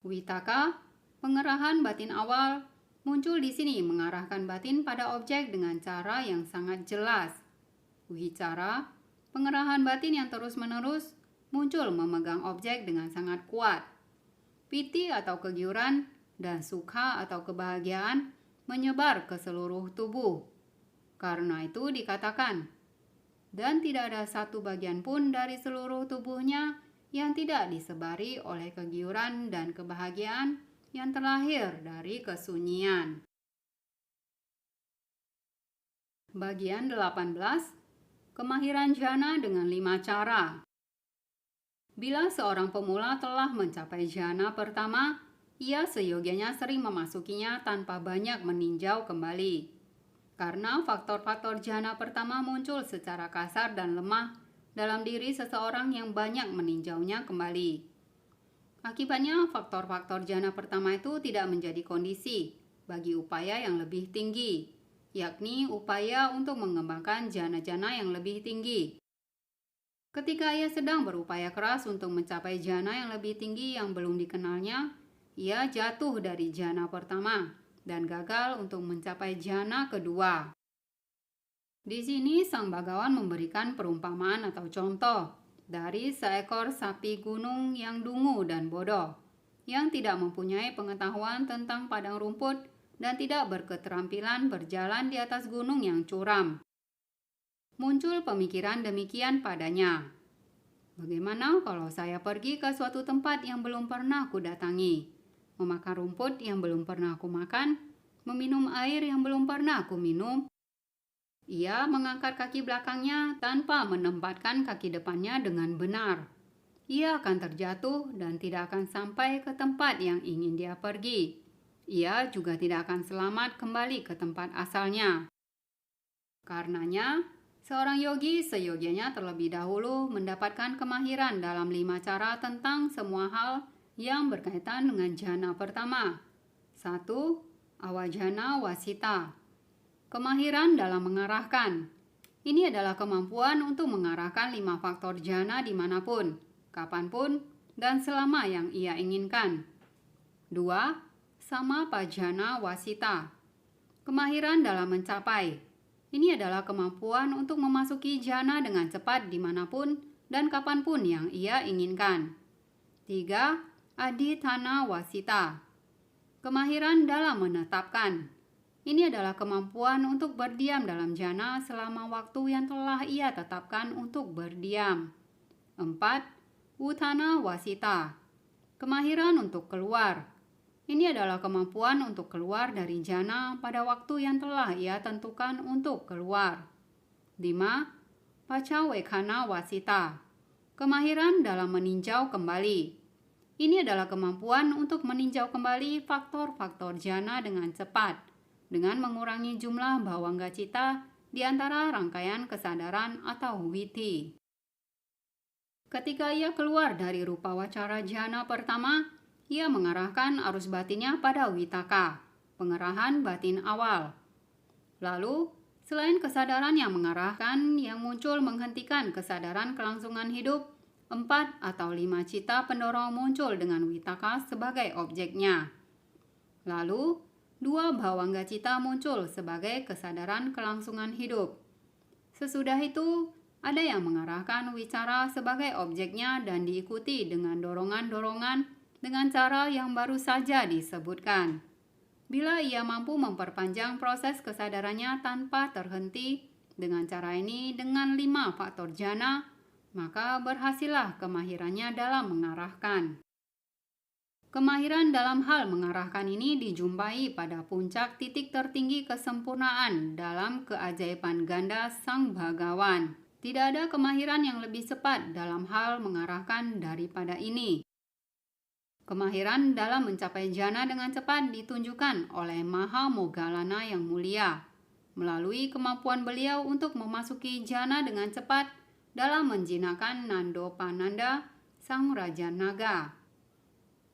Witaka, pengerahan batin awal, muncul di sini mengarahkan batin pada objek dengan cara yang sangat jelas. Wicara, pengerahan batin yang terus-menerus, muncul memegang objek dengan sangat kuat. Piti atau kegiuran dan sukha atau kebahagiaan menyebar ke seluruh tubuh. Karena itu dikatakan, dan tidak ada satu bagian pun dari seluruh tubuhnya yang tidak disebari oleh kegiuran dan kebahagiaan yang terlahir dari kesunyian. Bagian 18, kemahiran jana dengan 5 cara. Bila seorang pemula telah mencapai jana pertama, ia seyogianya sering memasukinya tanpa banyak meninjau kembali. Karena faktor-faktor jana pertama muncul secara kasar dan lemah dalam diri seseorang yang banyak meninjaunya kembali. Akibatnya, faktor-faktor jana pertama itu tidak menjadi kondisi bagi upaya yang lebih tinggi, yakni upaya untuk mengembangkan jana-jana yang lebih tinggi. Ketika ia sedang berupaya keras untuk mencapai jana yang lebih tinggi yang belum dikenalnya, ia jatuh dari jana pertama dan gagal untuk mencapai jana kedua. Di sini Sang Bhagawan memberikan perumpamaan atau contoh dari seekor sapi gunung yang dungu dan bodoh, yang tidak mempunyai pengetahuan tentang padang rumput dan tidak berketerampilan berjalan di atas gunung yang curam. Muncul pemikiran demikian padanya. Bagaimana kalau saya pergi ke suatu tempat yang belum pernah aku datangi, memakan rumput yang belum pernah aku makan, meminum air yang belum pernah aku minum? Ia mengangkat kaki belakangnya tanpa menempatkan kaki depannya dengan benar. Ia akan terjatuh dan tidak akan sampai ke tempat yang ingin dia pergi. Ia juga tidak akan selamat kembali ke tempat asalnya. Karenanya, seorang yogi seyogianya terlebih dahulu mendapatkan kemahiran dalam 5 cara tentang semua hal yang berkaitan dengan jana pertama. 1. Awajana wasita. Kemahiran dalam mengarahkan. Ini adalah kemampuan untuk mengarahkan 5 faktor jana dimanapun, kapanpun, dan selama yang ia inginkan. 2. Samapajana wasita. Kemahiran dalam mencapai. Ini adalah kemampuan untuk memasuki jana dengan cepat dimanapun dan kapanpun yang ia inginkan. 3. Adhithana wasita. Kemahiran dalam menetapkan. Ini adalah kemampuan untuk berdiam dalam jana selama waktu yang telah ia tetapkan untuk berdiam. 4. Uthana wasita. Kemahiran untuk keluar. Ini adalah kemampuan untuk keluar dari jana pada waktu yang telah ia tentukan untuk keluar. 5. Pacawekkhana wasita. Kemahiran dalam meninjau kembali. Ini adalah kemampuan untuk meninjau kembali faktor-faktor jana dengan cepat, dengan mengurangi jumlah bawangga cita di antara rangkaian kesadaran atau witi. Ketika ia keluar dari rupa wacara jana pertama, ia mengarahkan arus batinnya pada witaka, pengerahan batin awal. Lalu, selain kesadaran yang mengarahkan, yang muncul menghentikan kesadaran kelangsungan hidup, 4 atau 5 cita pendorong muncul dengan witaka sebagai objeknya. Lalu, 2 bawangga cita muncul sebagai kesadaran kelangsungan hidup. Sesudah itu, ada yang mengarahkan wicara sebagai objeknya dan diikuti dengan dorongan-dorongan dengan cara yang baru saja disebutkan. Bila ia mampu memperpanjang proses kesadarannya tanpa terhenti, dengan cara ini dengan 5 faktor jana, maka berhasillah kemahirannya dalam mengarahkan. Kemahiran dalam hal mengarahkan ini dijumpai pada puncak titik tertinggi kesempurnaan dalam keajaiban ganda Sang Bhagawan. Tidak ada kemahiran yang lebih cepat dalam hal mengarahkan daripada ini. Kemahiran dalam mencapai jana dengan cepat ditunjukkan oleh Maha Moggallana yang mulia, melalui kemampuan beliau untuk memasuki jana dengan cepat dalam menjinakkan Nandopananda, sang Raja Naga.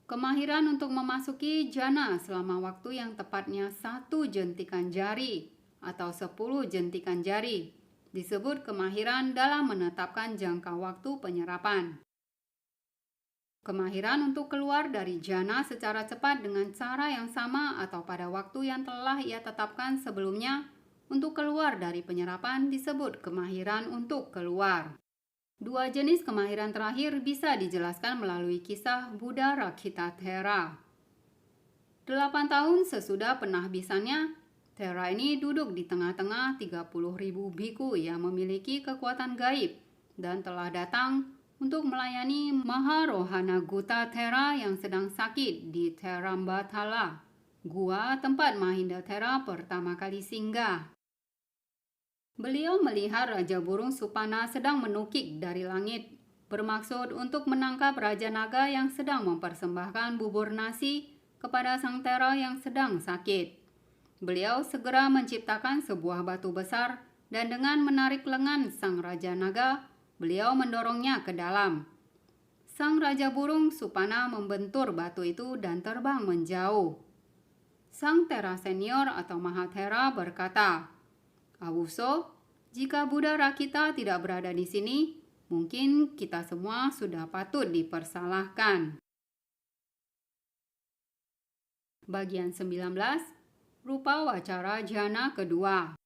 Kemahiran untuk memasuki jana selama waktu yang tepatnya 1 jentikan jari atau 10 jentikan jari disebut kemahiran dalam menetapkan jangka waktu penyerapan. Kemahiran untuk keluar dari jana secara cepat dengan cara yang sama atau pada waktu yang telah ia tetapkan sebelumnya untuk keluar dari penyerapan disebut kemahiran untuk keluar. 2 jenis kemahiran terakhir bisa dijelaskan melalui kisah Buddha Rakhitathera. 8 tahun sesudah penahbisannya, Thera ini duduk di tengah-tengah 30.000 biku yang memiliki kekuatan gaib dan telah datang untuk melayani Maharohana Gutta Thera yang sedang sakit di Therambathala, gua tempat Mahindathera pertama kali singgah. Beliau melihat Raja Burung Supana sedang menukik dari langit, bermaksud untuk menangkap Raja Naga yang sedang mempersembahkan bubur nasi kepada Sang Thera yang sedang sakit. Beliau segera menciptakan sebuah batu besar dan dengan menarik lengan Sang Raja Naga, beliau mendorongnya ke dalam. Sang Raja Burung Supana membentur batu itu dan terbang menjauh. Sang Thera senior atau Mahathera berkata, "Awuso, jika Buddha Rakhita tidak berada di sini, mungkin kita semua sudah patut dipersalahkan." Bagian 19, rupa wacara jana kedua.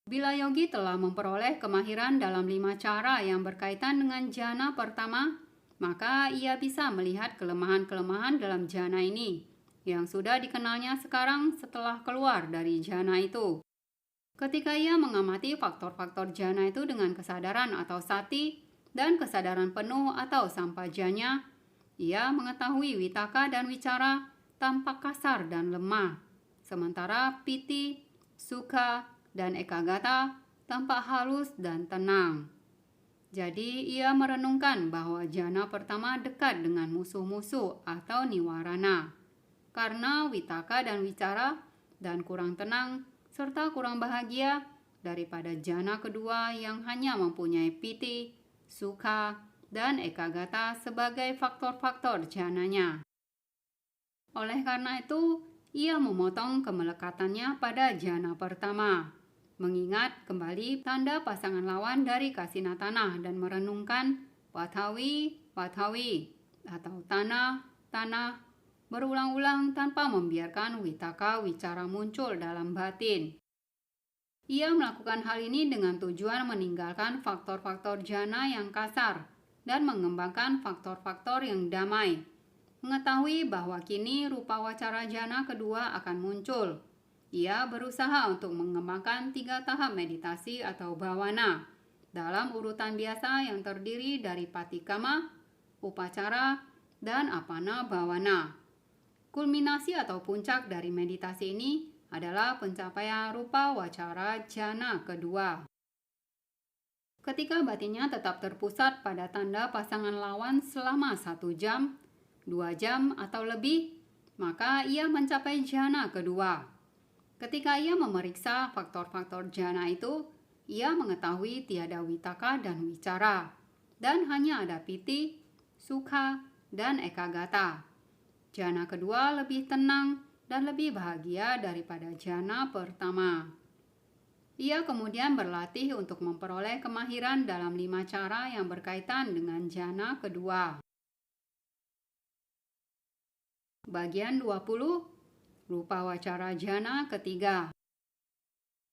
Bila yogi telah memperoleh kemahiran dalam 5 cara yang berkaitan dengan jana pertama, maka ia bisa melihat kelemahan-kelemahan dalam jana ini, yang sudah dikenalnya sekarang setelah keluar dari jana itu. Ketika ia mengamati faktor-faktor jana itu dengan kesadaran atau sati dan kesadaran penuh atau sampajanya, ia mengetahui witaka dan wicara tampak kasar dan lemah, sementara piti, sukha, dan ekagata tampak halus dan tenang. Jadi ia merenungkan bahwa jana pertama dekat dengan musuh-musuh atau niwarana, karena witaka dan wicara dan kurang tenang serta kurang bahagia daripada jana kedua yang hanya mempunyai piti, sukha, dan ekagata sebagai faktor-faktor jananya. Oleh karena itu, ia memotong kemelekatannya pada jana pertama, mengingat kembali tanda pasangan lawan dari Kasinatanah dan merenungkan Pathavi, Pathavi atau tanah berulang-ulang tanpa membiarkan witaka wicara muncul dalam batin. Ia melakukan hal ini dengan tujuan meninggalkan faktor-faktor jana yang kasar dan mengembangkan faktor-faktor yang damai. Mengetahui bahwa kini rupa wacara jana kedua akan muncul, ia berusaha untuk mengembangkan 3 tahap meditasi atau bhavana dalam urutan biasa yang terdiri dari patikama, upacara, dan apana bhavana. Kulminasi atau puncak dari meditasi ini adalah pencapaian rupa wacara jana kedua. Ketika batinnya tetap terpusat pada tanda pasangan lawan selama 1 jam, 2 jam atau lebih, maka ia mencapai jhana kedua. Ketika ia memeriksa faktor-faktor jhana itu, ia mengetahui tiada vitaka dan wicara, dan hanya ada piti, sukha, dan ekagata. Jhana kedua lebih tenang dan lebih bahagia daripada jhana pertama. Ia kemudian berlatih untuk memperoleh kemahiran dalam 5 cara yang berkaitan dengan jhana kedua. Bagian 20, rupa wacara jhana ketiga.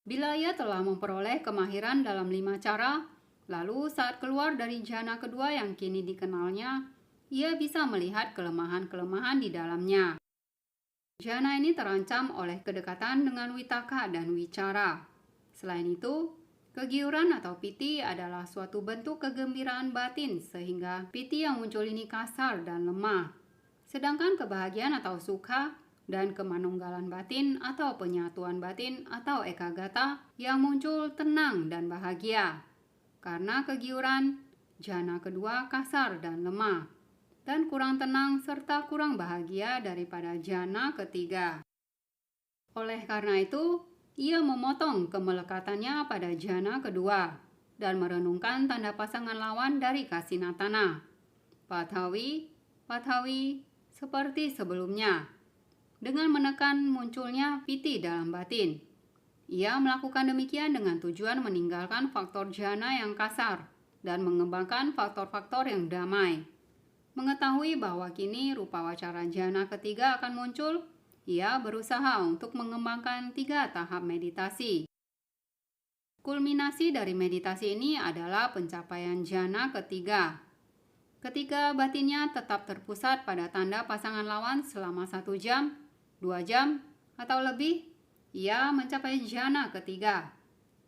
Bila ia telah memperoleh kemahiran dalam 5 cara, lalu saat keluar dari jhana kedua yang kini dikenalnya, ia bisa melihat kelemahan-kelemahan di dalamnya. Jhana ini terancam oleh kedekatan dengan vitaka dan wicara. Selain itu, kegiuran atau piti adalah suatu bentuk kegembiraan batin sehingga piti yang muncul ini kasar dan lemah. Sedangkan kebahagiaan atau sukha dan kemanunggalan batin atau penyatuan batin atau ekagata yang muncul tenang dan bahagia. Karena kegiuran, jhana kedua kasar dan lemah, dan kurang tenang serta kurang bahagia daripada jhana ketiga. Oleh karena itu, ia memotong kemelekatannya pada jhana kedua dan merenungkan tanda pasangan lawan dari kasinatana, pathavi, seperti sebelumnya, dengan menekan munculnya piti dalam batin. Ia melakukan demikian dengan tujuan meninggalkan faktor jhana yang kasar dan mengembangkan faktor-faktor yang damai. Mengetahui bahwa kini rupa wacara jhana ketiga akan muncul, ia berusaha untuk mengembangkan 3 tahap meditasi. Kulminasi dari meditasi ini adalah pencapaian jhana ketiga. Ketika batinnya tetap terpusat pada tanda pasangan lawan selama 1 jam, 2 jam, atau lebih, ia mencapai jhana ketiga.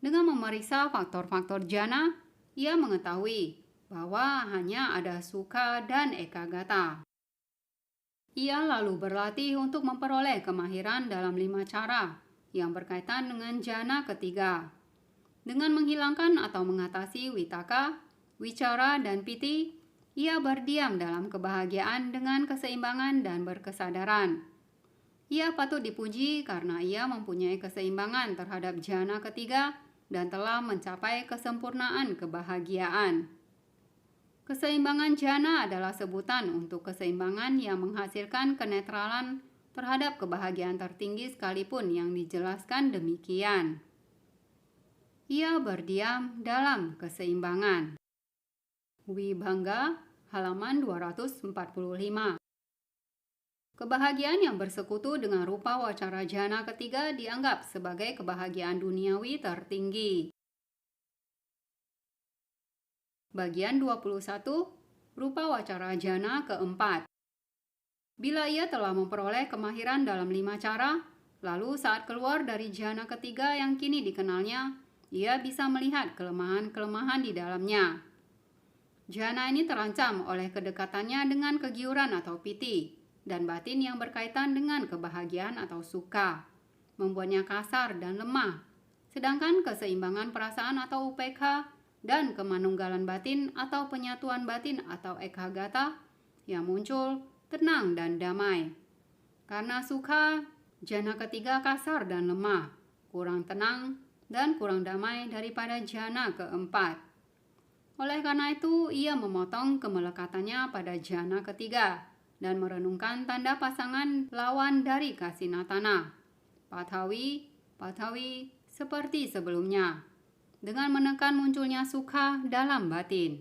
Dengan memeriksa faktor-faktor jhana, ia mengetahui bahwa hanya ada sukha dan ekagata. Ia lalu berlatih untuk memperoleh kemahiran dalam 5 cara yang berkaitan dengan jhana ketiga. Dengan menghilangkan atau mengatasi vitaka, wicara, dan piti, ia berdiam dalam kebahagiaan dengan keseimbangan dan berkesadaran. Ia patut dipuji karena ia mempunyai keseimbangan terhadap jhana ketiga dan telah mencapai kesempurnaan kebahagiaan. Keseimbangan jhana adalah sebutan untuk keseimbangan yang menghasilkan kenetralan terhadap kebahagiaan tertinggi sekalipun yang dijelaskan demikian. Ia berdiam dalam keseimbangan. Vibhanga, halaman 245. Kebahagiaan yang bersekutu dengan rupa wacara jhana ketiga dianggap sebagai kebahagiaan duniawi tertinggi. Bagian 21, rupa wacara jhana keempat. Bila ia telah memperoleh kemahiran dalam 5 cara, lalu saat keluar dari jhana ketiga yang kini dikenalnya, ia bisa melihat kelemahan-kelemahan di dalamnya. Jhana ini terancam oleh kedekatannya dengan kegiuran atau piti, dan batin yang berkaitan dengan kebahagiaan atau sukha, membuatnya kasar dan lemah. Sedangkan keseimbangan perasaan atau upekha dan kemanunggalan batin atau penyatuan batin atau ekagata yang muncul tenang dan damai. Karena sukha, jhana ketiga kasar dan lemah, kurang tenang dan kurang damai daripada jhana keempat. Oleh karena itu, ia memotong kemelekatannya pada jhana ketiga dan merenungkan tanda pasangan lawan dari kasinatana, pathavi, seperti sebelumnya, dengan menekan munculnya sukha dalam batin.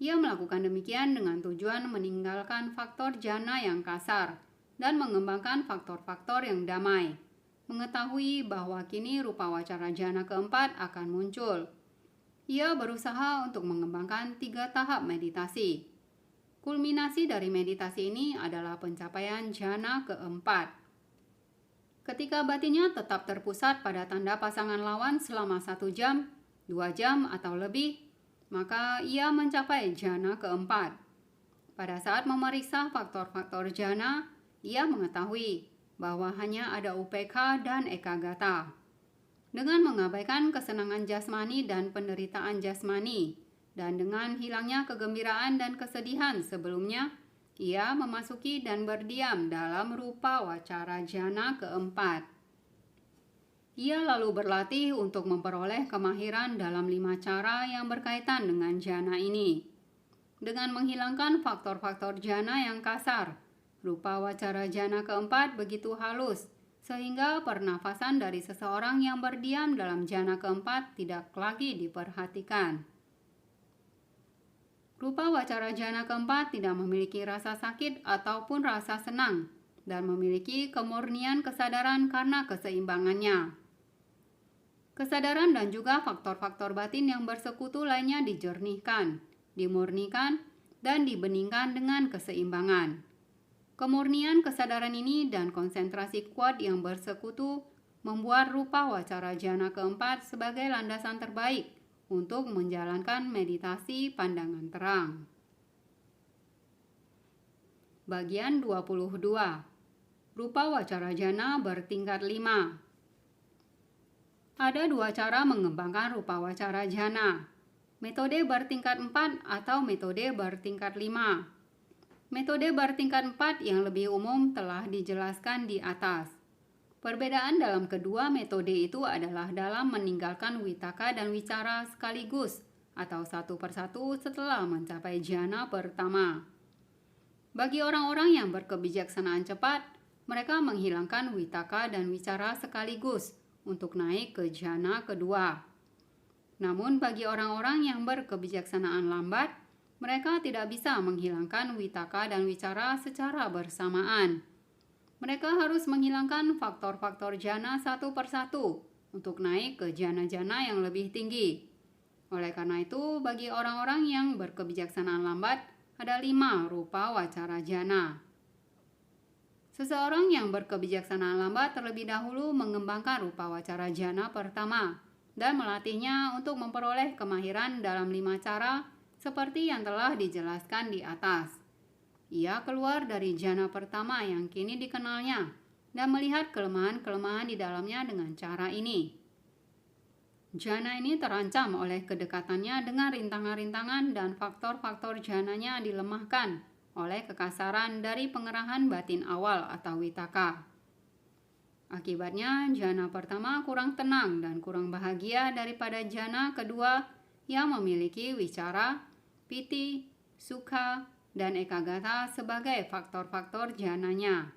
Ia melakukan demikian dengan tujuan meninggalkan faktor jhana yang kasar dan mengembangkan faktor-faktor yang damai. Mengetahui bahwa kini rupa wacara jhana keempat akan muncul, ia berusaha untuk mengembangkan 3 tahap meditasi. Kulminasi dari meditasi ini adalah pencapaian jhana keempat. Ketika batinnya tetap terpusat pada tanda pasangan lawan selama 1 jam, 2 jam atau lebih, maka ia mencapai jhana keempat. Pada saat memeriksa faktor-faktor jhana, ia mengetahui bahwa hanya ada upekha dan ekagata. Dengan mengabaikan kesenangan jasmani dan penderitaan jasmani, dan dengan hilangnya kegembiraan dan kesedihan sebelumnya, ia memasuki dan berdiam dalam rupa wacara jana keempat. Ia lalu berlatih untuk memperoleh kemahiran dalam 5 cara yang berkaitan dengan jana ini. Dengan menghilangkan faktor-faktor jana yang kasar, rupa wacara jana keempat begitu halus, sehingga pernafasan dari seseorang yang berdiam dalam jana keempat tidak lagi diperhatikan. Rupa wacara jana keempat tidak memiliki rasa sakit ataupun rasa senang, dan memiliki kemurnian kesadaran karena keseimbangannya. Kesadaran dan juga faktor-faktor batin yang bersekutu lainnya dijernihkan, dimurnikan, dan dibeningkan dengan keseimbangan. Kemurnian kesadaran ini dan konsentrasi kuat yang bersekutu membuat rupa wacara jana keempat sebagai landasan terbaik untuk menjalankan meditasi pandangan terang. Bagian 22. Rupa wacara jana bertingkat 5. Ada 2 cara mengembangkan rupa wacara jana. Metode bertingkat 4 atau metode bertingkat 5. Metode bertingkat 4 yang lebih umum telah dijelaskan di atas. Perbedaan dalam kedua metode itu adalah dalam meninggalkan witaka dan wicara sekaligus atau satu persatu setelah mencapai jana pertama. Bagi orang-orang yang berkebijaksanaan cepat, mereka menghilangkan witaka dan wicara sekaligus untuk naik ke jana kedua. Namun bagi orang-orang yang berkebijaksanaan lambat, mereka tidak bisa menghilangkan witaka dan wicara secara bersamaan. Mereka harus menghilangkan faktor-faktor jana satu persatu untuk naik ke jana-jana yang lebih tinggi. Oleh karena itu, bagi orang-orang yang berkebijaksanaan lambat, ada 5 rupa wacara jana. Seseorang yang berkebijaksanaan lambat terlebih dahulu mengembangkan rupa wacara jana pertama dan melatihnya untuk memperoleh kemahiran dalam 5 cara seperti yang telah dijelaskan di atas. Ia keluar dari jana pertama yang kini dikenalnya dan melihat kelemahan-kelemahan di dalamnya dengan cara ini. Jana ini terancam oleh kedekatannya dengan rintangan-rintangan dan faktor-faktor jananya dilemahkan oleh kekasaran dari pengerahan batin awal atau witaka. Akibatnya, jana pertama kurang tenang dan kurang bahagia daripada jana kedua yang memiliki wicara, piti, sukha, dan ekagata sebagai faktor-faktor jananya.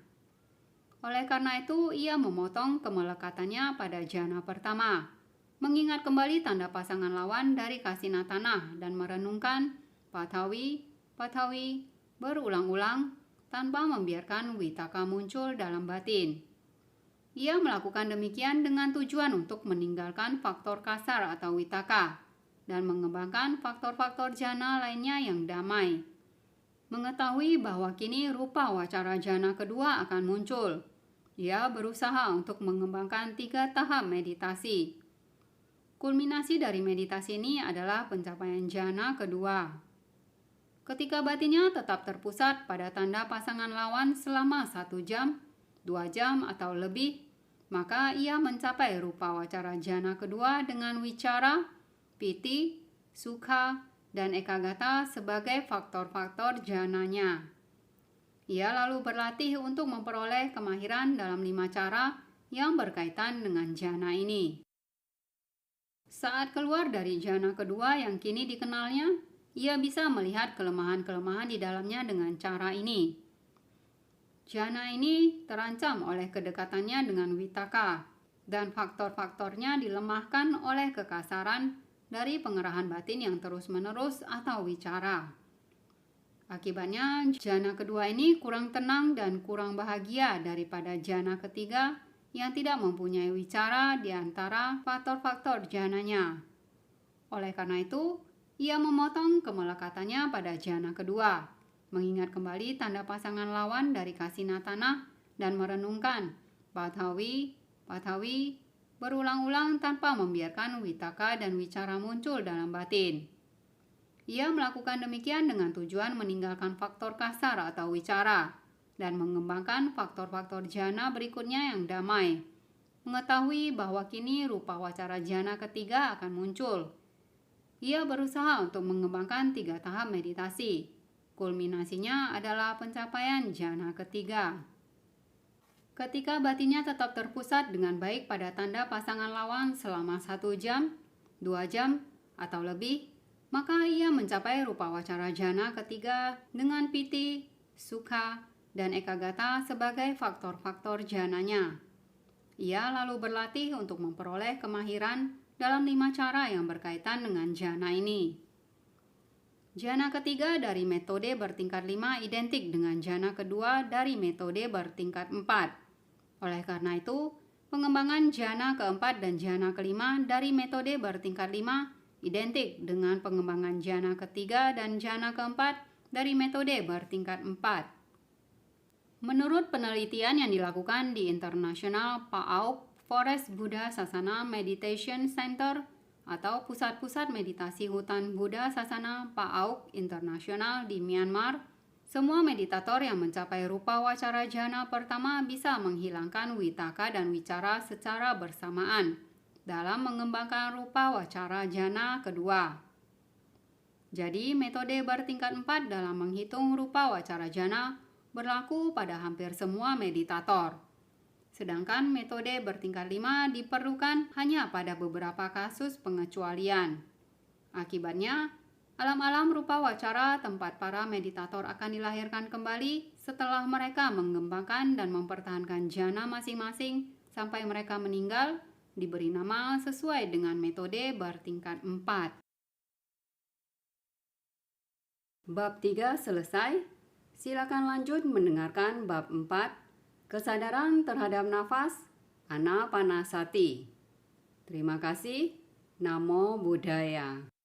Oleh karena itu, ia memotong kemelekatannya pada jana pertama, mengingat kembali tanda pasangan lawan dari kasinatana dan merenungkan patawi berulang-ulang tanpa membiarkan witaka muncul dalam batin. Ia melakukan demikian dengan tujuan untuk meninggalkan faktor kasar atau witaka dan mengembangkan faktor-faktor jana lainnya yang damai. Mengetahui bahwa kini rupa wacara jana kedua akan muncul, ia berusaha untuk mengembangkan 3 tahap meditasi. Kulminasi dari meditasi ini adalah pencapaian jana kedua. Ketika batinnya tetap terpusat pada tanda pasangan lawan selama 1 jam, 2 jam atau lebih, maka ia mencapai rupa wacara jana kedua dengan wicara, piti, sukha, dan ekagata sebagai faktor-faktor jananya. Ia lalu berlatih untuk memperoleh kemahiran dalam 5 cara yang berkaitan dengan jana ini. Saat keluar dari jana kedua yang kini dikenalnya, ia bisa melihat kelemahan-kelemahan di dalamnya dengan cara ini. Jana ini terancam oleh kedekatannya dengan witaka, dan faktor-faktornya dilemahkan oleh kekasaran dari pengerahan batin yang terus-menerus atau wicara. Akibatnya, jana kedua ini kurang tenang dan kurang bahagia daripada jana ketiga yang tidak mempunyai wicara di antara faktor-faktor jananya. Oleh karena itu, ia memotong kemelekatannya pada jana kedua, mengingat kembali tanda pasangan lawan dari kasinatana dan merenungkan patawi berulang-ulang tanpa membiarkan witaka dan wicara muncul dalam batin. Ia melakukan demikian dengan tujuan meninggalkan faktor kasar atau wicara dan mengembangkan faktor-faktor jana berikutnya yang damai. mengetahui bahwa kini rupa wacara jhana ketiga akan muncul. Ia berusaha untuk mengembangkan 3 tahap meditasi. Kulminasinya adalah pencapaian jhana ketiga. Ketika batinnya tetap terpusat dengan baik pada tanda pasangan lawan selama 1 jam, 2 jam, atau lebih, maka ia mencapai rupa wacara jhana ketiga dengan piti, sukha, dan ekagata sebagai faktor-faktor jhananya. Ia lalu berlatih untuk memperoleh kemahiran dalam 5 cara yang berkaitan dengan jhana ini. Jhana ketiga dari metode bertingkat 5 identik dengan jhana kedua dari metode bertingkat 4. Oleh karena itu, pengembangan jhana keempat dan jhana kelima dari metode bertingkat 5 identik dengan pengembangan jhana ketiga dan jhana keempat dari metode bertingkat 4. Menurut penelitian yang dilakukan di International PAAUK Forest Buddha Sasana Meditation Center atau Pusat-Pusat Meditasi Hutan Buddha Sasana PAAUK Internasional di Myanmar, semua meditator yang mencapai rupa wacara jhana pertama bisa menghilangkan witaka dan wicara secara bersamaan dalam mengembangkan rupa wacara jhana kedua. Jadi, metode bertingkat 4 dalam menghitung rupa wacara jhana berlaku pada hampir semua meditator. Sedangkan metode bertingkat 5 diperlukan hanya pada beberapa kasus pengecualian. Akibatnya, alam-alam rupa wacara tempat para meditator akan dilahirkan kembali setelah mereka mengembangkan dan mempertahankan jhana masing-masing sampai mereka meninggal, diberi nama sesuai dengan metode bertingkat 4. Bab 3 selesai. Silakan lanjut mendengarkan bab 4, kesadaran terhadap nafas, Anapanasati. Terima kasih. Namo Buddhaya.